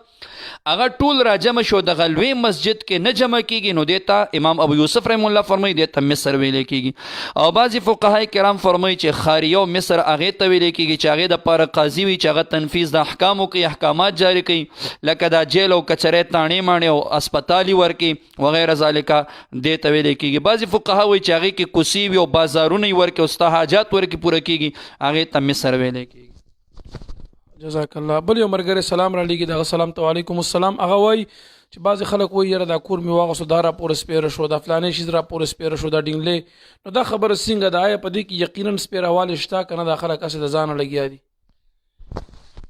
هغه ټول را جمع شو دغه لوی مسجد کې نه جمع کیږي نو دیتا امام ابو یوسف رحم الله فرمایي دیتا مصر ویل کیږي او بعضی فقهای کرام فرمایي چې خاریه او مصر هغې ته ویل کیږي چې هغې دپاره قاضي وي چې هغه تنفیذ د احکامو کوي احکامات جاری کوي لکه دا جیل او کچرې تاڼې ماڼې او اسپتالي ورکړي وغیره ذالکه دې ته ویل کیږي بعضې فقها وایي چې هغې کې کوڅې وي او بازارونه یې ورکړي او ستا حاجات ورکړي پوره کیږي هغې ته مصر ویل کیږي جزاک الله. بل یو مرګره سلام را لېږي دغه سلام ته وعلیکم السلام. هغه وایي چې بعضې خلک وایي یاره دا کور مې واغوستو دا راپورې سپېره شو دا فلانې شیز راپورې سپېره شو دا ډینګلې نو دا خبره څنګه ده آیا په دې کې یقینا سپېرهوالی شته که نه دا خلک هسې د ځانه لګیا دي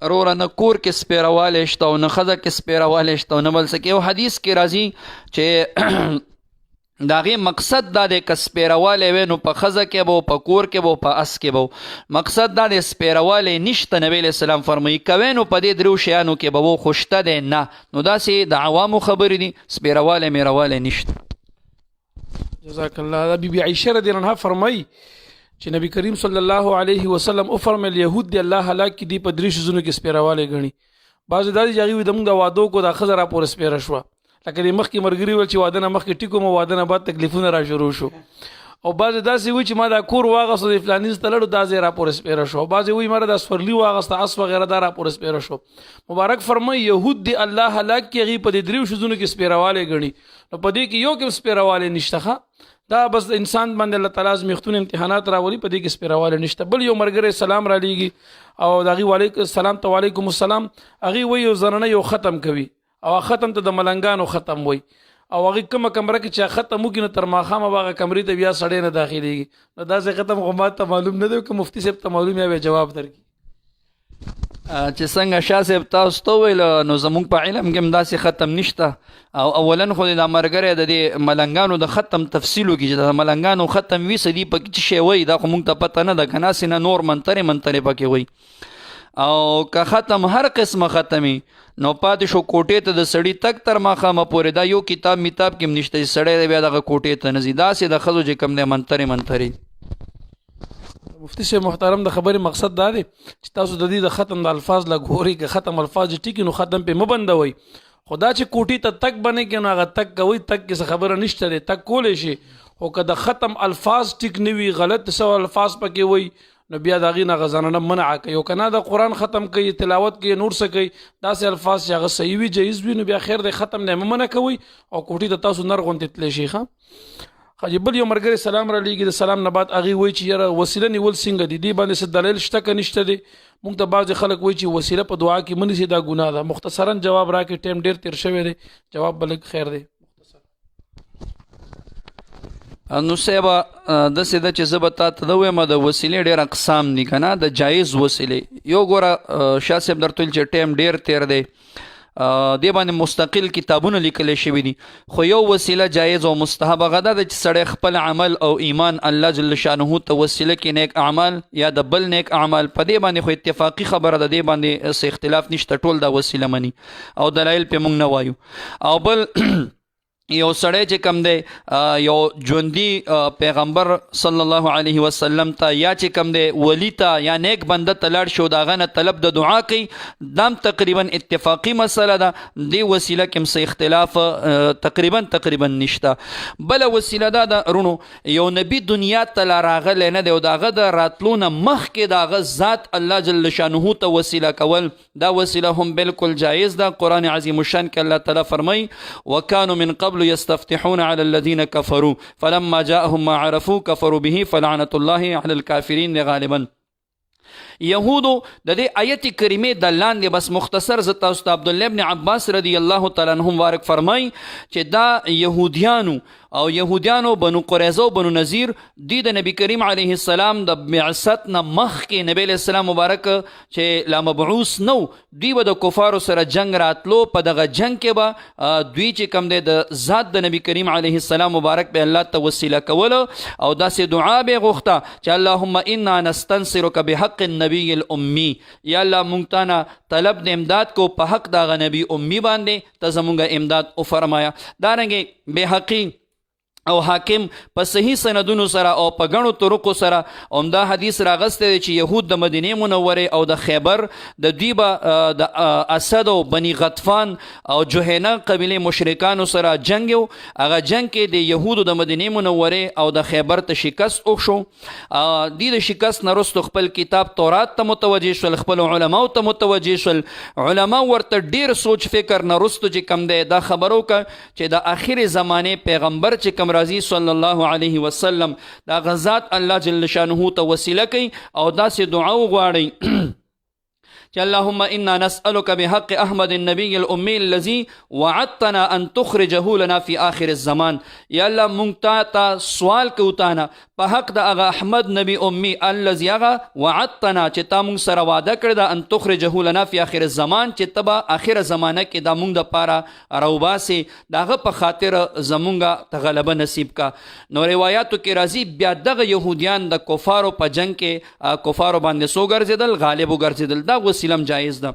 وروره نه کور کې سپېرهوالی شته او نه ښځه کې سپېرهوالی شته او نه بل څه کې یو حدیث کې راځي چې د هغې مقصد دا دی که سپېرهوالی وی نو په ښځه کې به په کور کې به په اس کې به مقصد دا دی سپېرهوالی نشته نبی علیه السلام فرمایي کوی نو په دې دریو شیانو کې به و خو شته دی نه نو داسې د عوامو خبرې دي سپېرهوالی میرهوالی نشته جزاک الله. دا بی بی عایشه رضی الله عنها فرمایي چې نبی کریم صلی الله علیه وسلم وفرمیل یهود دی الله هلاک کړي دي په درې شیزونو کې سپېرهوالی ګڼي بعضې دا دي چې هغوی وایي زموږ د وادو کو دا ښځه راپورې سپېره شوه لکه د مخکې ملګري ویل چې واده نه مخکې ټیکو مو واده نه بعد تکلیفونه را شروع شو او بعضې داسې وایي چې ما دا کور واغسته د فلاني ته لاړو دا ځای راپورې سپېره شو او بعضې وایي ما دا سورلي واغسته اس وغیره دا راپورې سپېره شو مبارک فرمایي یهود دی الله هلاک کړي هغوی په دې دریو شیزونو کې سپېرهوالی ګڼي نو په دې کې یو کې سپېرهوالی نشته ښه دا بس انسان باندې الله تعالی ازمیښتونه امتحانات راولي په دې کې سپېرهوالی نشته. بل یو ملګری سلام را لېږي او د هغې سلام ته وعلیکم السلام هغې وایي یو زنانه یو ختم کوي او ختم ته د ملنګانو ختم وایي او هغې کومه کمره کې چې ختم وکړي نو تر ماښامه به هغه کمرې ته بیا سړی نه داخلېږي نو داسې ختم خو ما ته معلوم نه دی که مفتي صاحب ته معلوم یا به جواب درکړي چې څنګه شاه صاحب تاسو ته وویل نو زموږ په علم کې هم داسې ختم نشته او اولا خو دا ملګری د دې ملنګانو د ختم تفصیل وکړي چې د ملنګانو ختم وي څه دي پکې څه شی وایي دا خو موږ ته پته نه ده که ناسې نه نور منترې پکې وایي او که ختم هر قسمه ختمي نو پاتې شو کوټې ته د سړي تک تر ماښامه پورې دا یو کتاب میتاب کې هم نشته چې سړی بیا دغه کوټې ته نه ځي داسې د ښځو چې کوم دی منترې مفتی صاحب محترم د خبرې مقصد دا دی چې تاسو د دې د ختم د الفاظ لا ګورئ که ختم الفاظ ټیکي نو ختم پې مه بندوئ خو دا چې کوټې ته تک بنئ کې نو هغه تک کوئ تک کې څه خبره نشته دی تک کولی شي خو که د ختم الفاظ ټیک نه وي غلط څه الفاظ پکې وایي نو بیا د هغې نه هغه زنانه منع کوي او که نه د قرآن ختم کوي تلاوت کوي نور څه کوي داسې الفاظ چې هغه صحیح وي جایز وي نو بیا خیر دی ختم نه مه منع کوئ او کوټې ته تاسو نر غوندې تللی شي ښه بل یو ملګری سلام را لېږي د سلام نه بعد هغې وایي چې یاره وسیله نیول څنګه دي دې باندې څه دلیل شته که نشته دی موږ ته بعضې خلک وایي چې وسیله په دعا کې مه نیسي دا ګناه ده مختصرا جواب راکړي ټایم ډېر تېر شوی دی جواب به لږ خیر دی نو صاحبه داسې ده چې زه به تا ته ده ویم د وسیلې ډېر اقسام دي که نه د جایز وسیلې یو ګوره شاه صاحب درته ویل چې ټایم ډېر تېر دی دې باندې مستقل کتابونه لیکلی شوي دي خو یو وسیله جایز او مستحب هغه دا ده چې سړی خپل عمل او ایمان الله جل شانه ته وسیله کې نیک اعمال یا د بل نیک اعمال په دې باندې خو اتفاقي خبره ده دې باندې څه اختلاف نشته ټول دا وسیله مني او دلایل پې موږ نه وایو او بل یو سړی چې کم دی یو ژوندي پیغمبر صلی الله علیه وسلم ته یا چې کم دی ولی ته یا نیک بنده ته لاړ شو د هغه نه طلب د دعا کوي دام تقریبا اتفاقي مسله ده دې وسیله کې هم څه اختلاف تقریبا نشته بله وسیله دا ده رونو یو نبي دنیا ته لا راغلی نه دی او د هغه د راتلو نه مخکې د هغه ذات الله جل شانه ته وسیله کول دا وسیله هم بالکل جایز ده قرآن عظیم الشان کې الله تعالی فرمایي وکانو من قبل يستفتحون على الذين كفروا فلما جاءهم ما عرفوا كفروا به فلعنة الله على الكافرين غالبا یهودو د دې آیت کریمې د لاندې بس مختصر زه تاسو ته عبدالله ابن عباس رضی الله تعالی عنهم مبارک فرمایي چې دا یهودیانو بنو قریظه او بنو نذیر دوی د نبی کریم علیه السلام د بعثت نه مخکې نبی علیه السلام مبارک چې لا مبعوث نو دوی به د کفارو سره جنگ راتلو په دغه جنگ کې به دوی چې کوم دی د ذات د نبی کریم علیه السلام مبارک به الله ته وسیله کوله او داسې دعا به یې غوښته چې اللهم انا نستنصرک بحق النبي النبی الامی، یا الله مونږ تا نه طلب د امداد کو په حق د هغه نبی امی باندې، ته زمونږ امداد وفرمایه. دارنګې بهقي او حاکم په صحیح سندونو سره او په ګڼو طرقو سره همدا حدیث راغستی دی چې یهود د مدینې منورې او د خیبر د دوی به د اسد او بني غطفان او جوهینه قبیلې مشرکانو سره جنګ یو. هغه جنګ کې د یهودو د مدینې منورې او د خیبر ته شکست وشو. دوی د شکست نه وروسته خپل کتاب تورات ته متوجه شول، خپل علماو ته متوجه شول. علما ورته ډیر سوچ فکر نه وروسته چې کم دی دا خبرو که چې د آخر زمانې پیغمبر چې کم راځي صلی الله علیه وسلم دا غزات الله جل شانه ته وسیله کوي او داسې دعا وغواړي چې اللهم انا نسألك بحق احمد النبي الامي الذي وعدتنا ان تخرجه لنا في اخر الزمان. یا الله مونږ ته سوال کوو تانه په حق د هغه احمد نبی امي الذي هغه وعدتنا چې تا مونږ سره وعده کړې ده ان تخرجه لنا في اخر الزمان چې ته به اخر زمانه کې دا مونږ دپاره راوباسې، د هغه په خاطر زمونږ ته غلبه نصیب کا. نو روایاتو کې راځي بیا دغه یهودیان د کفارو په جنګ کې کفارو باندې سو ګرځېدل، غالب وګرځېدل. دا وسیله جایز ده.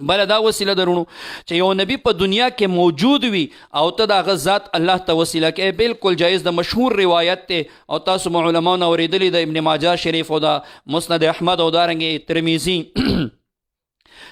بله دا وسیله درونو چې یو نبی په دنیا کې موجود وي او ته د هغه ذات الله ته وسیله کوې، بالکل جایز ده. مشهور روایت دی او تاسو مو علماو نه اورېدلی د ابن ماجه شریف او د مسند احمد او دارنګې ترمیزي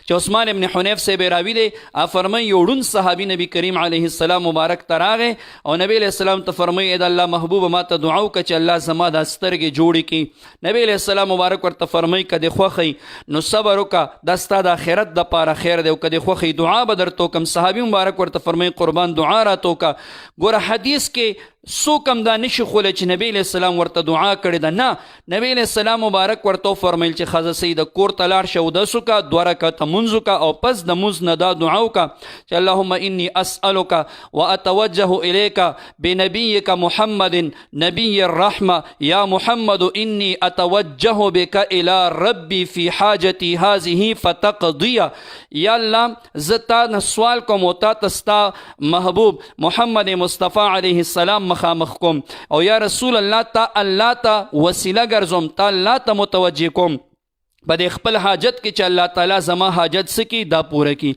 چې عثمان ابن حنیف صاحب راوي دی، فرمایي یو ړوند صحابي نبی کریم علیه السلام مبارک ته راغی او نبی علیه السلام ته فرمایي د الله محبوبه ما ته دعا وکړه چې الله زما دا سترګې جوړې کړي. نبی علیه السلام مبارک ورته فرمایي که دې خوښوي نو صبر وکړه، دا ستا د آخرت دپاره خیر دی، او که دې خوښوي دعا به درته وکړم. صحابي مبارک ورته فرمایي قربان دعا راته وکړه. ګوره حدیث کې څوک هم دا نشي خولی چې نبی علیه السلام ورته دعا کړې ده، نه، نبی علیه السلام مبارک ورته وفرمیل چې ښځه صحیح د کور ته لاړ شه، اودس وکړه، 2 رکعته مونځ وکړه او پس د مونځ نه دا دعا وکړه چې اللهم انی اسألک واتوجه الیک بنبیک محمد نبی الرحمه یا محمد انی اتوجه بک الی ربی فی حاجتی هذه فتقضی. یا الله زه تا نه سوال کوم او تا ته ستا محبوب محمد مصطفی علیه السلام مخامخ کوم، او یا رسول الله ته وسیله ګرځوم، تا الله ته متوجه کوم په دې خپل حاجت کې چې الله تعالی زما حاجت سکی دا پوره کی.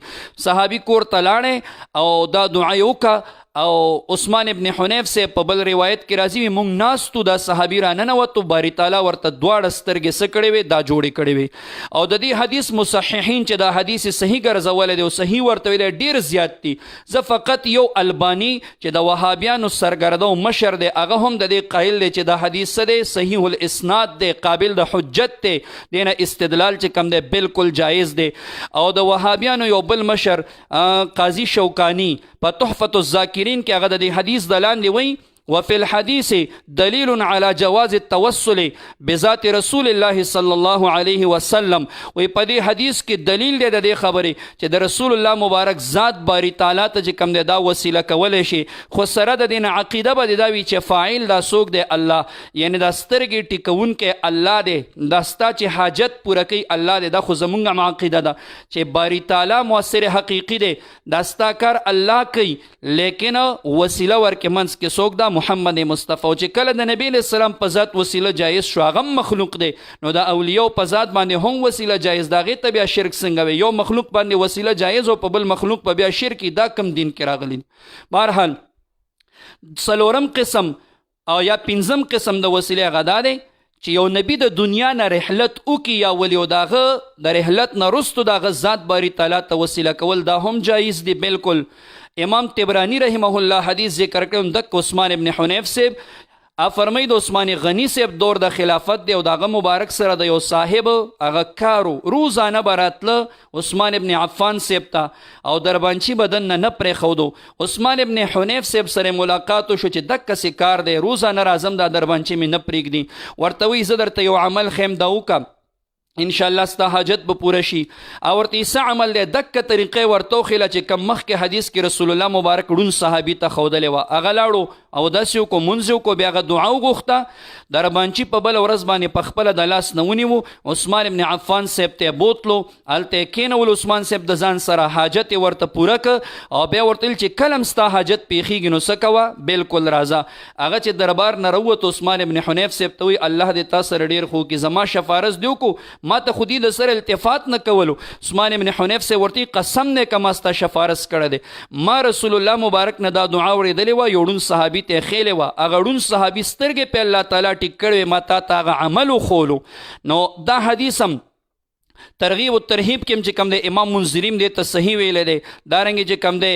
صحابي کور ته لاړې او دا دعا یې وکړه او عثمان ابن حنیف سے په بل روایت کې راځي مونږ ناستو دا صحابي را ننوتو، باری تعالی ورته 2 سترګې څه کړې وې دا جوړې کړې وې. او د دې حدیث مصححین چې دا حدیث صحیح ګرځولی دی او صحیح ورته ویلی ډېر زیات دي. زه فقط یو البانی چې د وهابیانو سرګرده او مشر دی هغه هم د دې قایل دی چې دا حدیث څه دی صحیح الاسناد دی، قابل د حجت دی، دې نه استدلال چې کم دی بالکل جایز دی. او د وهابیانو یو بل مشر قاضي شوکانی په تحفة الذاکرین کې هغه د دې حدیث د لاندې وایي وفي الحديث دليل على جواز التوسل بذات رسول الله صلى الله عليه وسلم. وی په دې حدیث کې دلیل دی د دې خبرې چې د رسول الله مبارک ذات باری تعالی ته چې کوم دی دا وسیله کولی شي، خو سره د دې نه عقیده به دا وي چې فاعل دا څوک دی الله، یعنی دا سترګې ټیکونکی الله دی، دا ستا چې حاجت پوره کوي الله دی. دا خو زمونږ هم عقیده ده چې باری تعالی مؤثر حقیقي دی، دا ستا کار الله کوي، لیکن وسیله ورکې منځ کې څوک دا محمد مصطفی. او چې کله د نبی علیہ السلام په ذات وسیله جایز شو هغه مخلوق دی، نو د اولیاء په ذات باندې هم وسیله جایز ده، هغې ته بیا شرک څنګه وي؟ یو مخلوق باندې وسیله جایز او په بل مخلوق په بیا شرک، دا کم دین کې راغلی؟ بهرحال 4م قسم او یا 5م قسم د وسیله هغه دا دی چې یو نبی د دنیا نه رحلت وکړي یا ولی او د هغه د رحلت نه وروستو د هغه ذات باری تعالی ته وسیله کول دا هم جایز دی بالکل. امام طبرانی رحمه الله حدیث ذکر کړی دک عثمان ابن حنیف صاحب فرمایي د عثمان غنی صاحب دور د خلافت دی او دغه مبارک سره د یو صاحب هغه کارو روزانه براتله عثمان ابن عفان صاحب ته او دربانچی بدن نه پرېښودو. عثمان ابن حنیف صاحب سره ملاقات شو چې دقسې کار دی روزانه راځم دا دربانچی مې نه پرېږدي، ورته وایي زه درته یو عمل خیم دا وکړم انشاءالله ستا حاجت به پوره شي. او ورته یې څه عمل دی دکه طریقې ورته وښیله چې کم مخکې حدیث کې رسول الله مبارک ړوند صحابي ته ښودلې وه. هغه لاړو او داسې وکړو مونځ وکړو بیا هغه دعا وغوښته د ربانچي په بله ورځ باندې په خپله د لاس نه ونیو عثمان ابن عفان صاحب ته بوتلو هلته یې کېنولو عثمان صاحب د ځان سره حاجت یې ورته پوره که او بیا ورته ویل چې کله هم ستا حاجت پیښیږي نو څه کوه بالکل راځه هغه چې دربار نه راووت عثمان ابن حنیف صاحب ته وایي الله دې تا سره ډېر خو کې زما شفارس دې وکړو ما ته خو دې د سره التفات نه کولو عثمان ابن حنیف صاحب ورته قسم دی که ما ستا شفارس کړی دی ما رسول الله مبارک نه دا دعا اورېدلې وه یو ړوند صحابي ته یې خېلې وه هغه ړوند صحابي سترګې په الله تعالی ټیک کړې وې ما تا ته هغه عمل وښولو نو دا حدیث هم ترغیب و ترهیب کې چې کوم دی امام منذریم دی ته صحیح ویلی دی دارنګې چې کوم دی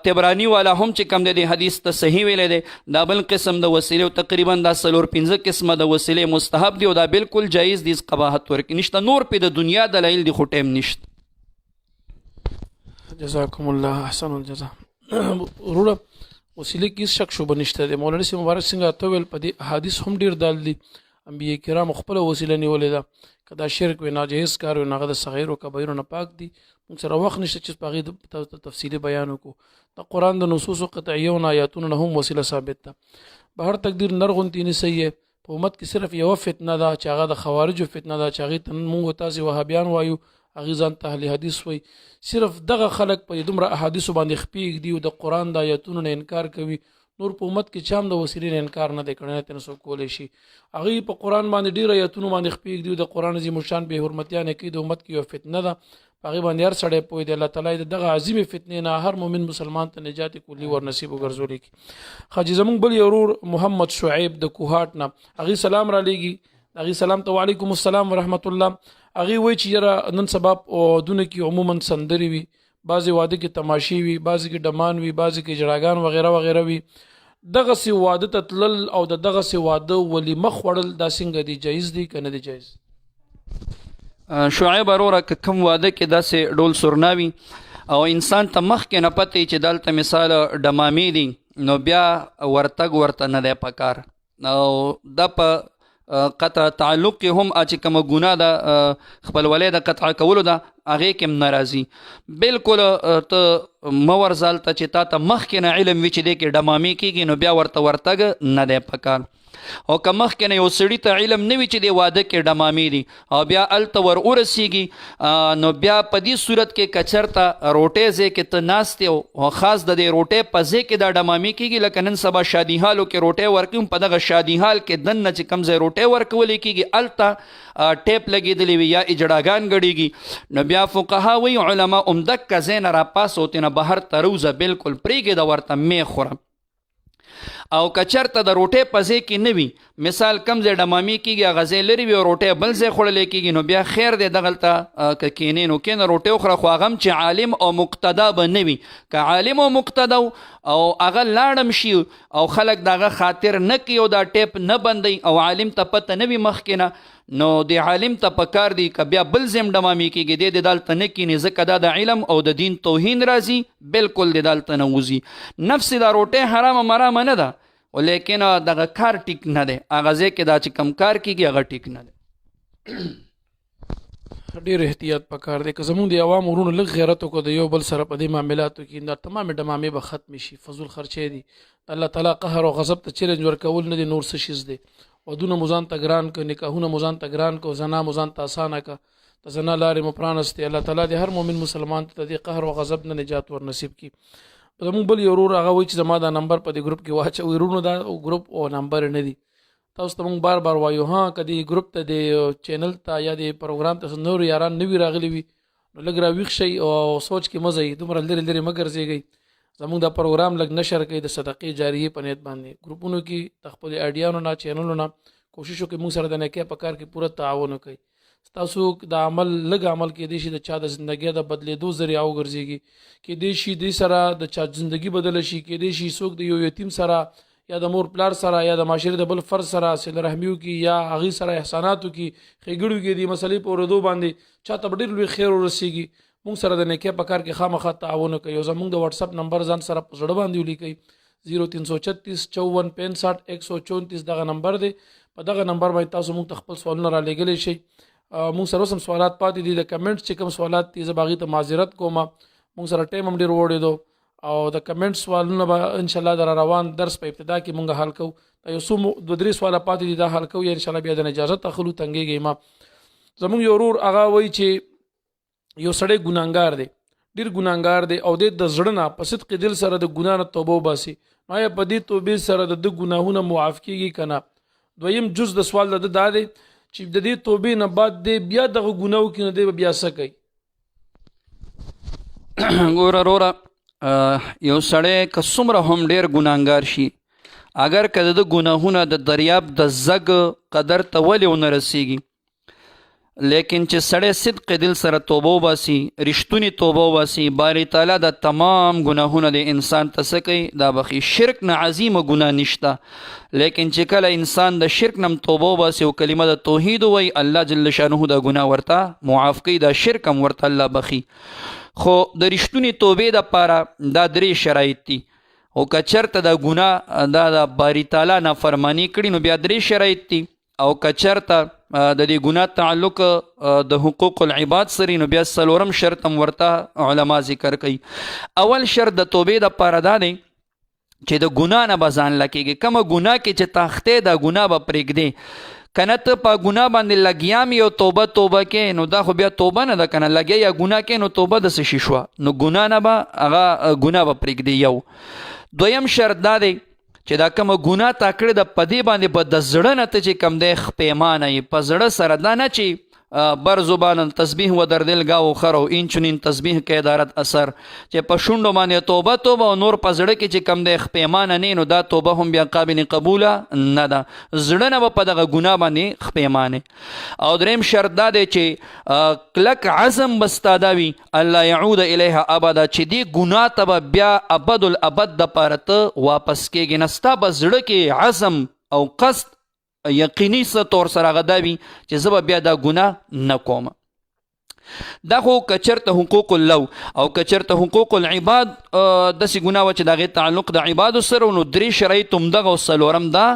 تبرانی والا هم چې کوم دی د حدیث ته صحیح ویلی دی دا بل قسم د وسیلې تقریبا دا 4-5 قسمه د وسیلې مستحب دی او دا بالکل جایز دی قباحت ورکې نشته نور پې د دنیا دلایل دی خو ټایم نشته جزاکم الله احسن الجزا وروره وسیلې کې شک شوبه نشته دی مولانا صاحب مبارک څنګه ته ویل په دې احادیث هم ډېر دال دي انبیاء کرام خپله وسیله نیولې ده که دا شرک وي ناجایز کار وي نو هغه د صغیرو کبایرو نه پاک دي موږ سره وخت نشته چې په هغې تفصیلي بیان وکړو د قرآن د نصوصو قطعیو نه آیاتونو نه هم وسیله ثابت ده په هر تقدیر نر غوندې نیسئ یې په امت کې صرف یوه فتنه ده چې هغه د خوارجو فتنه ده چې هغې ته موږ تاسې وهابیان وایو هغې ځان ته اهل حدیث وایي صرف دغه خلک په دومره احادیثو باندې خپې ږدي او د قرآن د آیاتونو نه انکار کوي نور په امت کې چا هم د وسیلې نه انکار نه دی کړی نه ترې څوک کولی شي هغوی په قرآن باندې ډېر ایتونو باندې خپې ږدي د قرآن عظیم الشان بې حرمتیانې کوي د امت کې یوه فتنه ده په هغې باندې هر سړی پوه دی الله تعالی د دغه عظیمې فتنې نه هر مؤمن مسلمان ته نجات کلي ور نصیب وګرځولی کړي خاجي زموږ بل یو ورور محمد شعیب د کوهاټ نه هغې سلام را لیږي هغې سلام ته وعلیکم السلام ورحمت الله هغې وایي چې یاره نن سبا ودونه کې عموما سندرې وي بعضې واده کې تماشې وي بعضې کې ډمان وي بعضې کې جړاګان وغیره وغیره وي دغسې واده ته تلل او د دغسې واده ولیمه خوړل دا څنګه دی جایز دی که نه دی جایز شعیب وروره که کوم واده کې داسې ډول سرنا وي او انسان ته مخکې نه پته چې دلته مثال ډمامې دي نو بیا ورتګ ورته نه دی پکار او دا په قطع تعلق کې هم چې کومه ګناه ده خپلولۍ د قطع کولو ده هغې کې هم نه راځي بالکل ته مه ورځه هلته چې تا ته مخکې نه علم وي چې دې کې ډمامې کېږي نو بیا ورته ورتګ نه دی پکار او که مخکې نه یو سړي ته علم نه وي چې د واده کې ډمامې دي او بیا هلته ور ورسېږي نو بیا په دې صورت کې که چېرته روټۍ ځای کې ته ناست او خاص د دې روټۍ په ځای کې دا ډمامې کېږي لکه نن سبا شادي حالو کې روټۍ ورکوي په دغه شادي حال کې دننه چې کوم ځای روټۍ ورکولی کېږي هلته ټیپ لګېدلی وي یا اجړاګان ګډېږي نو بیا فقها وایي علما همدکه ځای نه راپاس او ترېنه بهر ته روځه بالکل پرېږده ورته مې خوره او که چېرته د روټۍ په ځای کې نه وي مثال کم ځای ډمامې کېږي هغه ځای لرې وي او روټۍ بل ځای خوړلی کېږي نو بیا خیر دی دغلته که کښېنې نو کښېنه روټۍ وخوره خو هغه هم چې عالم او مقتدا به نه وي که عالم او مقتدا او هغه لاړم شي او خلک د هغه خاطر نه کوي او دا ټیپ نه بندوي او عالم ته پته نه وي مخکې نه نو د عالم ته پکار دی که بیا بل ځای هم ډمامې کېږي دی د دلته نه کښېني ځکه دا د علم او د دین توهین راځي بالکل د دلته نه وځي نفس دا روټۍ حرامه مرامه نه ده ولیکن دغه کار ټیک نه دی هغه ځای کې دا چې کم کار کېږي هغه ټیک نه دی ډېر احتیاط پکار دی که زموږ د عوام ورونو لږ غیرت وکړو د یو بل سره په دې معاملاتو کې دا تمامې ډمامې به ختمې شي فضول خرچې دي الله تعالی قهر او غضب ته چیلنج ورکول نه دی نور څه شیز دی ودونه مو ځان ته ګران که نکاحونه مو ځان ته ګران که زنا مو ځان ته اسانه که د زنا لارې مو پرانستې الله تعالی د هر مؤمن مسلمان ته د دې قهر او غضب نه نجات ور نصیب کړي زموږ بل یو ورور هغه وایي چې زما دا نمبر په دې ګروپ کې واچوئ ورونو دا ګروپ او نمبر نه دي تاسو ته موږ بار بار وایو ها که دې ګروپ ته د چینل ته یا د پروګرام ته نور یاران نوي راغلي وي نو لږ راویښ شئ او سوچ کې مه ځئ دومره لرې لرې مه ګرځېږئ زموږ دا پروګرام لږ نشر کوي د صدقې جاریې په نیت باندې ګروپونو کې د خپلو آیډیانو نه چینلونو نه کوشش وکړئ موږ سره د نیکۍ په کار کې پوره تعاون وکړئ ستاسو د عمل لږ عمل کېدای شي د چا د زندګۍ د بدلېدو ذریعه وګرځېږي کېدای شي دې سره د چا زندګي بدله شي کېدای شي څوک د یو یتیم سره یا د مور پلار سره یا د معاشرې د بل فرد سره صله رحمي وکړي یا هغې سره احسانات وکړي ښېګړې وکړي دې مسلې په اورېدو باندې چا ته به ډېر لوی خیر ورسېږي موږ سره د نیکۍ په کار کې خامخا تعاون وکړئ او زموږ د وټساپ نمبر ځان سره په زړه باندې ولیکئ 0336 54 65 134 دغه نمبر دی په دغه نمبر باندې تاسو موږ ته خپل سوالونه را لېږلی شئ موږ سره اوس هم سوالات پاتې دي د کمنټس چې کوم سوالات دي زه به هغې ته معذرت کوم موږ سره ټایم هم ډېر وړېدو او د کمنټ سوالونه به ان شاء الله در روان درس په ابتدا کې مونږ حل کوو. دا یو څو دو درې سواله پاتې دي دا حل کوو یا ان شاء الله بیا د اجازه تخلو تنګيږي. ما زمونږ یو ورور هغه وایي چې یو سړی ګناهګار دی، ډیر ګناهګار دی او د زړه نه په صدق دل سره د ګناه نه توبه وباسي، نو یا په دې توبې سره د ګناهونه معاف کیږي کنه. دویم جز د سوال د دا دی چې د دې توبې نه بعد دی بیا دغه ګناو کې نه دی بیا څه کوي؟ ګوره وروره یو سړی که څومره هم ډېر ګناهګار شي، اگر که د ګناهونه د دریاب د زګ قدر ته ولې ونه رسیږي، لیکن چې سړی صدق دل سره توبه وباسي، رښتونې توبه وباسي، باری تعالی د تمام ګناهونه د انسان ته څه کوي؟ دا بخي. شرک نه عظیمه ګناه نشته، لیکن چې کله انسان د شرک نه توبه وباسي او کلمه د توحید وایي، الله جل شانه دا ګناه ورته معاف کوي، دا شرک هم ورته الله بخي. خو د رښتونې توبې دپاره دا درې شرایط دي. او که چېرته دا ګناه دا د باری تعالی نافرماني کړي نو بیا درې شرایط دي. او که چېرته د دې ګناه تعلق د حقوق العباد سره نو بیا څلورم شرط هم ورته علما ذکر کوي. اول شرط د توبې دپاره دا دی چې د ګناه نه به ځان لکېږي. کومه ګناه کې چې تاختې دا ګناه به پرېږدې، کنه ته په ګناه باندې لګیام یو توبه کې نو دا خو بیا توبه نه ده کنه، لګیا یا ګناه کې نو توبه د څه شي شوه، نو ګناه نه به هغه ګناه به پرېږدي. یو دویم شرط دا دی چې دا کومه ګناه تا کړې ده په دې باندې به د زړه نه ته چې کوم دی پیمانه یې په زړه سره، دا نه چې بر زبان تسبیح و در دل گاو خرو این چنین تسبیح که دارد اثر، چې په شونډو باندې توبه او نور په زړه کې چې کم دی خپیمانه نه، نو دا توبه هم بیا قابل قبوله نه ده. زړه نه به په دغه ګناه باندې خپیمانه. او دریم شرط دا دی چې کلک عزم به ستا دا وي الله یعود الیها ابدا، چې دې ګناه ته به بیا ابد الابد دپاره ته واپس کېږي نه. ستا به زړه کې عزم او قصد یقیني څه طور سره هغه دا وي چې زه به بیا دا ګناه نه کوم. دا خو که چېرته حقوق الله او که چېرته حقوق العباد داسې ګناه وه چې د هغې تعلق د عبادو سره، نو درې شرایط همدغه او څلورم دا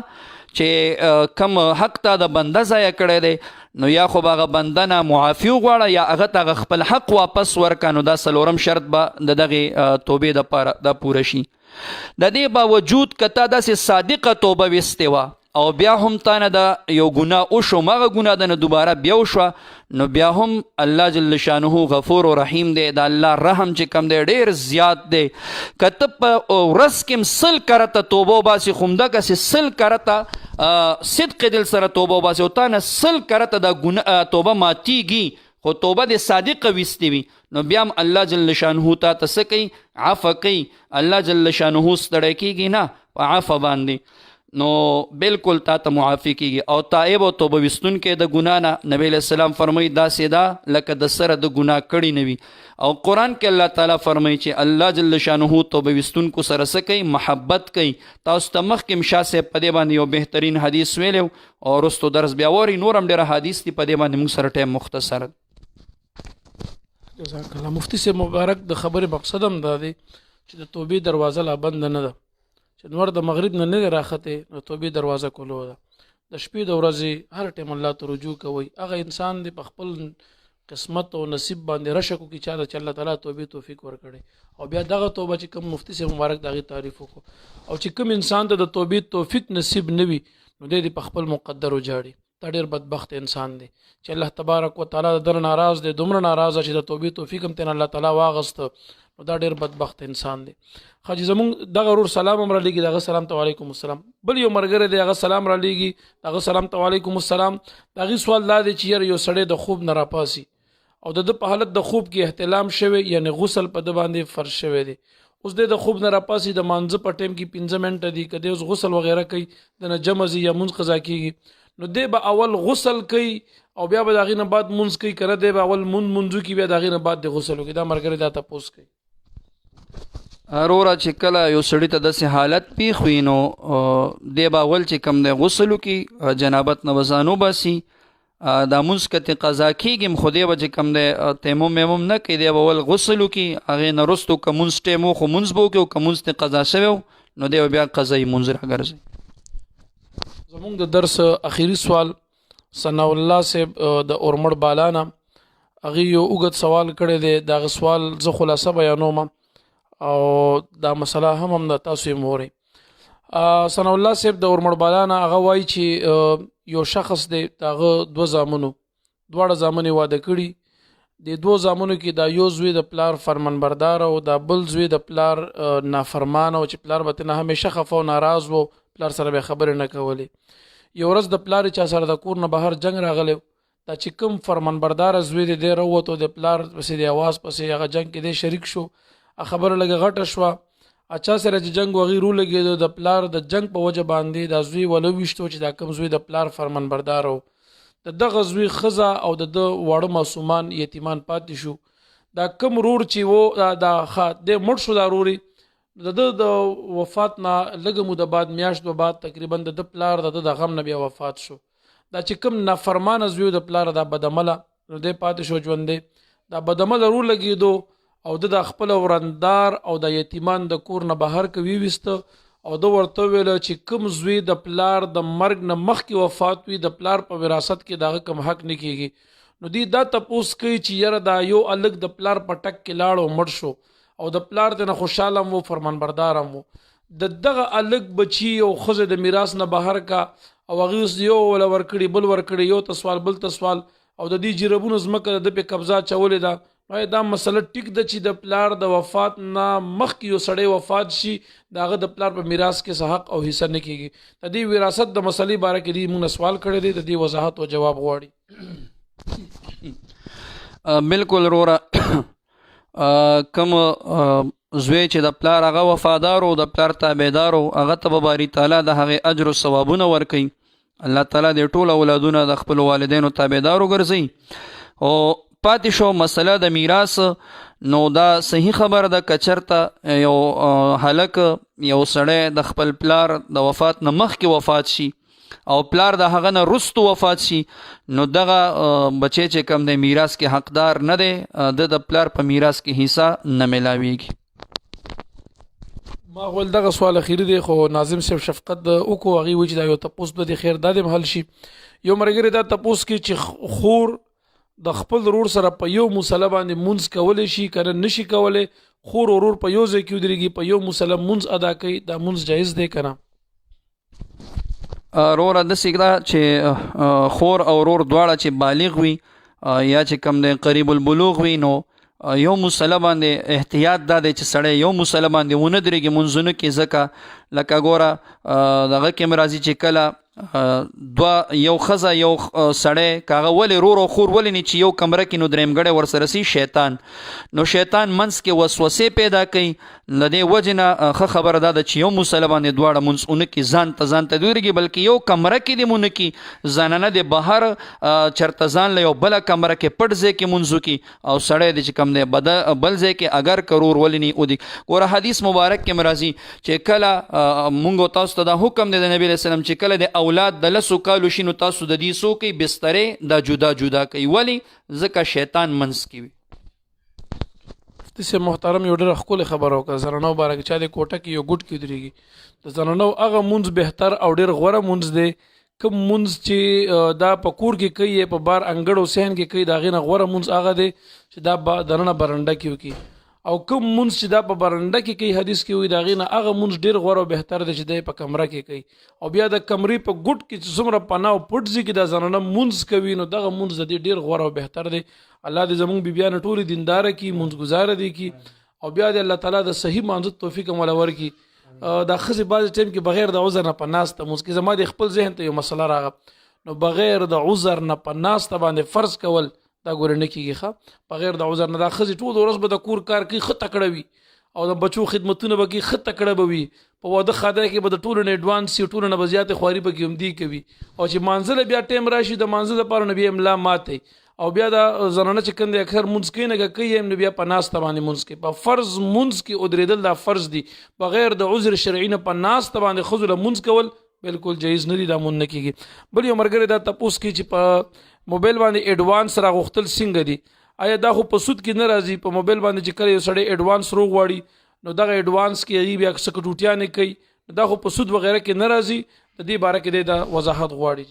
چې کم حق ته د بنده ضایع کړی دی نو یا خو به هغه بنده نه معافي وغواړه یا هغه ته هغه خپل حق واپس ورکړه، نو دا څلورم شرط به د دغې توبې دپاره دا پوره شي. د دې باوجود که تا داسې صادقه توبه ویستې وه او بیا هم تا نه د یو ګناه وشو، مغه ګناه ده نه دوباره بیا وشوه، نو بیا هم الله جل شانه غفور و رحیم دی. د الله رحم چې کم دی ډېر زیات دی. که ته په ورځ کې هم 100 کرته توبه وباسي، خو همدغسې 100 کرته صدق دل سره توبه وباسي او تا نه 100 کرته دا توبه ماتیږي، خو توبه د صادقه ویستې وي، نو بیا هم الله جل شانه تا ته څه کوي؟ عفو کوي. الله جل شانه ستړی کېږي نه په عفو باندې، نو بالکل تا ته معافي کېږي. او تائب او توبه ویستونکی د ګناه نه نبی علیه السلام فرمایي داسې ده لکه د سره د ګناه کړي نه وي. او قرآن کې الله تعالی فرمایي چې الله جل شانه توبه ویستونکو سره څه کوي؟ محبت کوي. تاسو ته مخکې هم شاه صاحب په دې باندې یو بهترین حدیث ویلی او وروستو درس بیا وورئ، نور هم ډېره حدیث دي په دې باندې موږ سره ټایم مختصر. جزاک الله. مفتی صاحب مبارک د خبرې مقصد هم دا دی چې د توبې دروازه لا بنده نه ده، چې نور د مغرب نه نه راختې نو توبې دروازه کولو ده. د شپې د ورځې هر ټیم الله ته رجوع کوئ. هغه انسان دی په خپل قسمت او نصیب باندې رشک وکړي چا ته چې الله تعالی توبې توفیق ورکړي. او بیا دغه توبه چې کوم مفتی صاحب مبارک د هغې تعریف وکړو، او چې کوم انسان ته د توبې توفیق نصیب نه وي نو دی په خپل مقدر وجاړي. دا ډېر بدبخت انسان دی چې الله تبارک وتعالی د در ناراض دی، دومره ناراضه چې د توبې توفیق هم تېنه الله تعالی واغسته، نو دا ډېر بدبخت انسان دی. خاجي زمونږ دغه ورور سلام هم را لیږي، دغه سلام ته وعلیکم السلام. بل یو ملګری دی هغه سلام را لیږي، دغه سلام ته وعلیکم السلام. د هغې سوال دا دی چې یاره یو سړی د خوب نه راپاسي او د ده په حالت د خوب کې احتلام شوی، یعنی غسل په ده باندې فرض شوی دی. اوس دی د خوب نه راپاسي، د مانځه په ټایم کې 15 منټه دي، که دی اوس غسل وغیره کوي د نه جمع ځي یا مونځ قضا کېږي، نو دی به اول غسل کوي او بیا به د هغې نه بعد مونځ کوي، که نه دی به اول مونځو کې بیا د هغې نه بعد د غسل وکړي. دا ملګری دا تپوس کوي. وروره چې کله یو سړي ته داسې حالت پیښ وي نو دی به اول چې کوم دی غسل وکړي، جنابت نه به ځان وباسي، دا مونځ که ترې قضا کېږي خو دی به چې کوم دی تیمم ویمم نه کوي، دی به اول غسل وکړي، هغې نه وروستو که مونځ ټایم و خو مونځ به وکړي، او که مونځ ترې قضا شوی و نو دی به بیا قضایي مونځ راګرځي. زمونږ د درس اخیری سوال ثناء الله صاحب د اورمړ بالا نه هغې یو اوږد سوال کړی دی. د هغه سوال زه خلاصه بیانوم. او دا مسله هم د تاسو یې مورئ. ثناء الله صاحب د ورمړ بالا نه هغه وایي چې یو شخص دی د هغه دواړه زامن یې واده کړي. د دوه زامنو کې دا یو زوی د پلار فرمانبردار او دا بل زوی د پلار نافرمان او چې پلار به ترنه همیشه خفه او ناراض و، پلار سره به خبرې نه کولې. یو ورځ د پلار چا سره د کور نه بهر جنگ راغلی، دا چې کوم فرمانبردار زوی دی راووتو د پلار پسې د اواز پسې هغه جنگ کې دی شریک شو. خبره لږه غټه شوه، اچا سره چې جنگ وغیرو لګېدو د پلار د جنگ په وجه باندې دا زوی ولويشتو چې دا کوم زوی د پلار فرمانبردار و، د دغه زوی ښځه او د واړه معصومان یتیمان پاتې شو. دا کوم رور چې و د مړ شو، دا روري د وفات نه لږه موده بعد میاشت بعد تقریبا د پلار د غم نه بیا وفات شو. دا چې کوم نافرمانه زوی د پلار دا بدعمله د پاتې شو ژوندې، دا بدعمله رور لګېدو او د خپل ورندار او د یتیمان د کور نه بهر کوي وسته او د ورته ویل چې کوم زوی د پلار د مرګ نه مخکې وفات وي د پلار په وراثت کې دغه کم حق نه کیږي. نو دی دا تپوس کوي چې یاره دا یو الګ د پلار په ټک کې لاړ او مړ شو او د پلار ته نه خوشاله مو فرمانبردار مو، د دغه الګ بچي او خزه د میراث نه بهر کا او هغه یو ولا ورکړي بل ورکړي، یو تسوال بل تسوال او د دې جربونو زمکه د په قبضه چولې ده. دا مسله ټیک ده چې د پلار د وفات نه مخکې یو سړی وفات شي د هغه د پلار په میراث کې څه حق او حصه نه کیږي. د دې وراثت د مسلې باره کې موږ سوال کړی دی، د دې وضاحت او جواب غواړي. بالکل وروره، کوم زوی چې د پلار هغه وفادار او د پلار تابعدار او هغه ته به باری تعالی د هغې اجر او ثوابونه ورکوي. الله تعالی د ټول اولادونه د خپل والدینو تابعدار وګرځوي. او پاتې شو مسله د میراث، نو دا صحیح خبره ده که چېرته یو هلک یو سړی د خپل پلار د وفات نه مخکې وفات شي او پلار د هغه نه وروستو وفات شي، نو دغه بچی چې کوم دی میراث کې حقدار نه دی، د پلار په میراث کې حصه نه میلاویږي. ما ول دغه سوال اخیری دی، خو ناظم صاحب شفقت وکړو، هغې وایي چې دا یو تپوس به د خیر دا دې حل شي. یو ملګری دا تپوس کې چې خور د خپل ورور سره په یو مصلی باندې مونځ کولی شي که نه نشي کولی، خور ورور په یو ځای کې ودرېږي په یو مصلی مونځ ادا کوي، دا مونځ جایز دی که نه؟ وروره داسې ده چې خور او ورور دواړه چې بالغ وي یا چې کوم دی قریب البلوغ وي، نو یو مصلی باندې احتیاط دا دی چې سړی یو مصلی باندې ونه درېږي مونځونو کې، ځکه لکه ګوره دغه کې هم راځي چې کله یو ښځه یو سړی کاغه ولې رور او خور ولې نه چې یو کمره کې نو درېمګړی ورسره سي شیطان، نو شیطان منځ کې وسوسې پیدا کوي. له دې وجې نه ښه خبره دا ده چې یو مصلی باندې دواړه مونځ ونه کړي، ځان ته درېږي، بلکې یو کمره کې دې مونه کړي، زنانه د بهر چېرته ځان له یو بله کمره کې پټ ځای کې مونځ وکړي او سړی دی چې کوم دی بل ځای کې اگر که رور ولې نه ودي. ګوره حدیث مبارک کې راځي چې کله مونږ تاسو ته دا حکم دی د نبي علیه السلام چې کله د اولاد د 10 کالو شي نو تاسو د دې څو کوي بسترې دا جدا جدا کوي، ولې ځکه شیطان منځ کې وي. مفتي صاحب محترم یو ډېره ښکلې خبره وکړه، زنانو باره کې چا د کوټه کې یو ګوټ کې ودرېږي، د زنانو هغه مونځ بهتر او ډېر غوره مونځ دی. کوم مونځ چې دا په کور کې کوي په بار انګړ او صحن کې کوي، د هغې نه غوره مونځ هغه دی چې دا دننه برنډه کې وکړي، او کوم مونځ چې دا په برنډه کې کوي حدیث کې وي د هغې نه هغه مونځ ډېر غوره او بهتر دی چې دی په کمره کې کوي. او بیا د کمرې په ګوټ کې چې څومره پناه او پټ ځای کې دا زنانه مونځ کوي، نو دغه مونځ د دې ډېر غوره او بهتر دی. الله دې زموږ بیبیانې ټولې دینداره کړي، مونځګزاره دي کړي، او بیا دې الله تعالی د صحیح مانځه توفیق هم وله ورکړي. دا ښځې بعضې ټایم کې بغیر د عذر نه په ناسته مونځ کې، زما د خپل ذهن ته یو مسله راغله، نو بغیر د عذر نه په ناسته باندې فرض کول دا ګوره نه کېږي. ښه بغیر د عذر نه دا ښځې ټول ورځ به د کور کار کوي، ښه تکړه وي، او د بچو خدمتونه به کوي، ښه تکړه به وي، په واده خاده کې به د ټولو نه اډوانس وي، ټولو نه به زیاتې خواري به کې همدې کوي، او چې مانځله بیا ټایم راشي د مانځه لپاره نو بیا املا ماتئ، او بیا دا زنانه چې کوم دی اکثر مونځ کوي نه کوي نو بیا په ناسته باندې مونځ کوي. په فرض مونځ کې ودرېدل دا فرض دي، بغیر د عذر شرعي نه په ناسته باندې ښځو له مونځ کول بالکل جایز نه دي، دا مونځ نه کېږي. بل یو ملګری دا تپوس کوي چې په موبایل باندې اډوانس راغوښتل څنګه دي؟ آیا دا خو په سود کې نه راځي؟ په موبایل باندې چې کله یو سړی اډوانس روغواړي نو دغه اډوانس کې هغې بیا څه کټوټیانې کوي، دا خو په سود وغیره کې نه راځي، د دې باره کې دی دا وضاحت غواړي.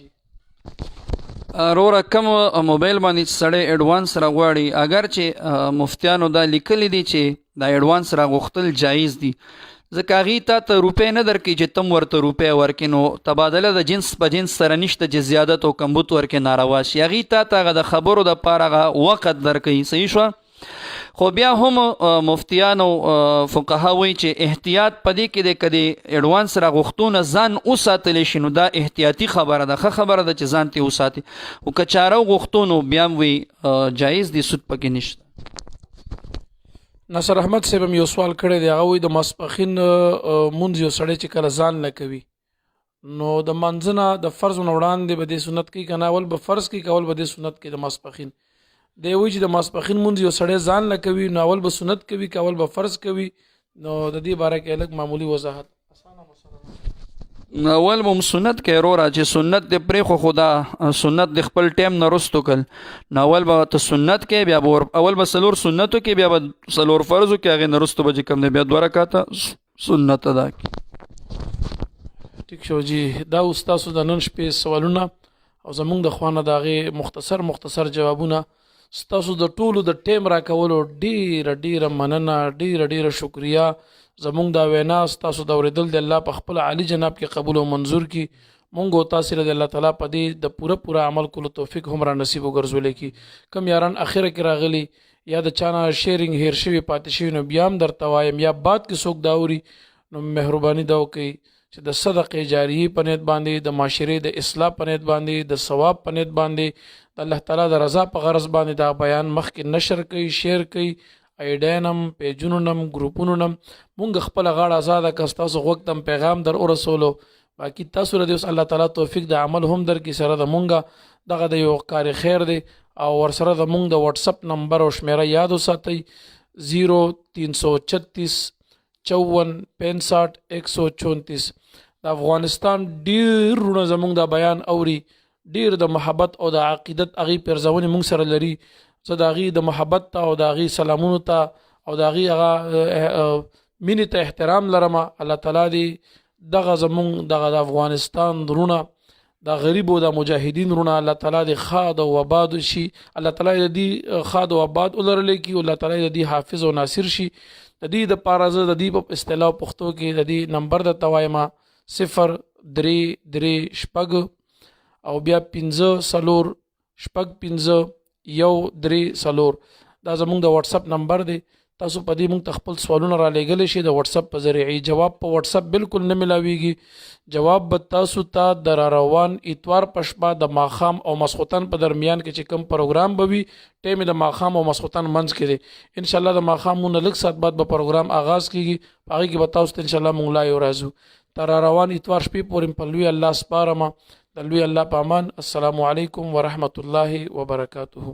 روره کوم موبایل باندې سړی ایډوانس راغواړي اگر چې مفتیانو دا لیکلی دی چې دا ایډوانس راغوښتل جایز دي ځکه هغې تا ته روپۍ نه درکوي چې تم ورته روپۍ ورکړي نو تبادله د جنس په جنس سره نشته چې زیادت او کمبود ورکړي ناروا شي هغې تا ته هغه د خبرو دپاره هغه وخت درکوي صحیح شوه خو بیا هم مفتیانو فقها وایي چې احتیاط په دې کې دی که د ایډوانس راغوښتونه ځان وساتلی شي نو دا احتیاطي خبره ده ښه خبره ده چې ځان ترې وساتي خو که چاره وغوښتو نو بیا هم وایي جایز دی سود پکې نشته ناصر احمد صاحب هم یو سوال کړی دی هغه وایي د ماسپښین مونځ یو سړی چې کله ځان نه کوي نو د منځه نه د فرض نه وړاندې به دې سنت کوي که نه اول به فرض کوي که اول به دې سنت کوي د ماسپښین دی وایي چې د ماسپښین مونځ یو سړی ځان نه کوي نو اول به سنت کوي که اول به فرض کوي نو د دې باره کې لږ معمولي وضاحت اول به هم سنت کوي وروره چې سنت دې پرېښو خو دا سنت د خپل ټایم نه وروستو کړل نو اول به ته سنت کوي بیا به اول به څلور سنتو کې بیا به څلور فرضو کې هغې نه وروستو به چې کوم دی بیا 2 رکعته سنت ادا کړي ټیک شو جی دا اوس تاسو د نن شپې سوالونه او زمونږ د خوا نه د هغې مختصر جوابونه ستاسو د ټولو د ټیم راکولو ډیره مننه ډیره شکریا زمونږ دا وینا ستاسو د اورېدل د الله په خپل عالی جناب کې قبول او منظور کړي مونږ او تاسو له الله تعالی په دې د پوره عمل کولو توفیق هم را نصیب وګرځولې کړي کم یاران اخره کې راغلي یا د چانه شیرینګ هیر شوي پاتې شوي نو بیا هم درته وایم یا بعد کې څوک دا اوري نو مهرباني دا وکړئ چې د صدقې جاریه په نیت باندې د معاشرې د اصلاح په نیت باندې د ثواب په نیت باندې د الله تعالی د رضا په غرض باندې دا بیان مخکې نشر کوي شیر کوي ایډینم پیجونو نم ګروپونو نم مونږ خپل غاړه آزاده کړه ستاسو غوږ ته پیغام در ورسولو باقي تاسو له دې الله تعالی توفیق د عمل هم درکړي سره د مونږ دغه د یو کار خیر دی او ورسره د مونږ د واتس اپ نمبر او شمیره یاد وساتئ 0336 54 65 134 د افغانستان ډیر رونه زمونږ د بیان اوري ډیر د محبت او د عقیدت اغي پرځونې مونږ سره لري زه د اغي د محبت ته او د اغي سلامونو ته او د اغي هغه مینې ته احترام لرم الله تعالی دې دغه زمونږ دغه د افغانستان رونه د غریب او د مجاهدین رونه الله تعالی دې خاد او آباد شي الله تعالی دې خاد او آباد ولرلې کی الله تعالی دې حافظ او ناصر شي د دې د پارازه د دې په اصطلاح پښتو کې د دې نمبر د توایما 0 3 شپږ او بیا 15 سلور شپږ 15 1 3 سلور دا زمونږ د واتس اپ نمبر دی تاسو په دې مونږ خپل سوالونه را لېږلی شي د واتس اپ په ذریعه جواب په واتس اپ بالکل نه ملاویږي جواب به تاسو ته د روان اتوار په شپه د ماښام او مسخوتن په درمیان کې چې کوم پروګرام به وي ټیم د ماښام او مسخوتن منځ کې دی ان شاء الله د ماښام مونږ لږ ساعت بعد به پروګرام آغاز کیږي هغه کې به تاسو ته ان شاء الله مونږ لا یو راځو تر روان اتوار شپې پورې په لوی الله سپارم د لوی الله په امان السلام علیکم ورحمت الله وبرکاته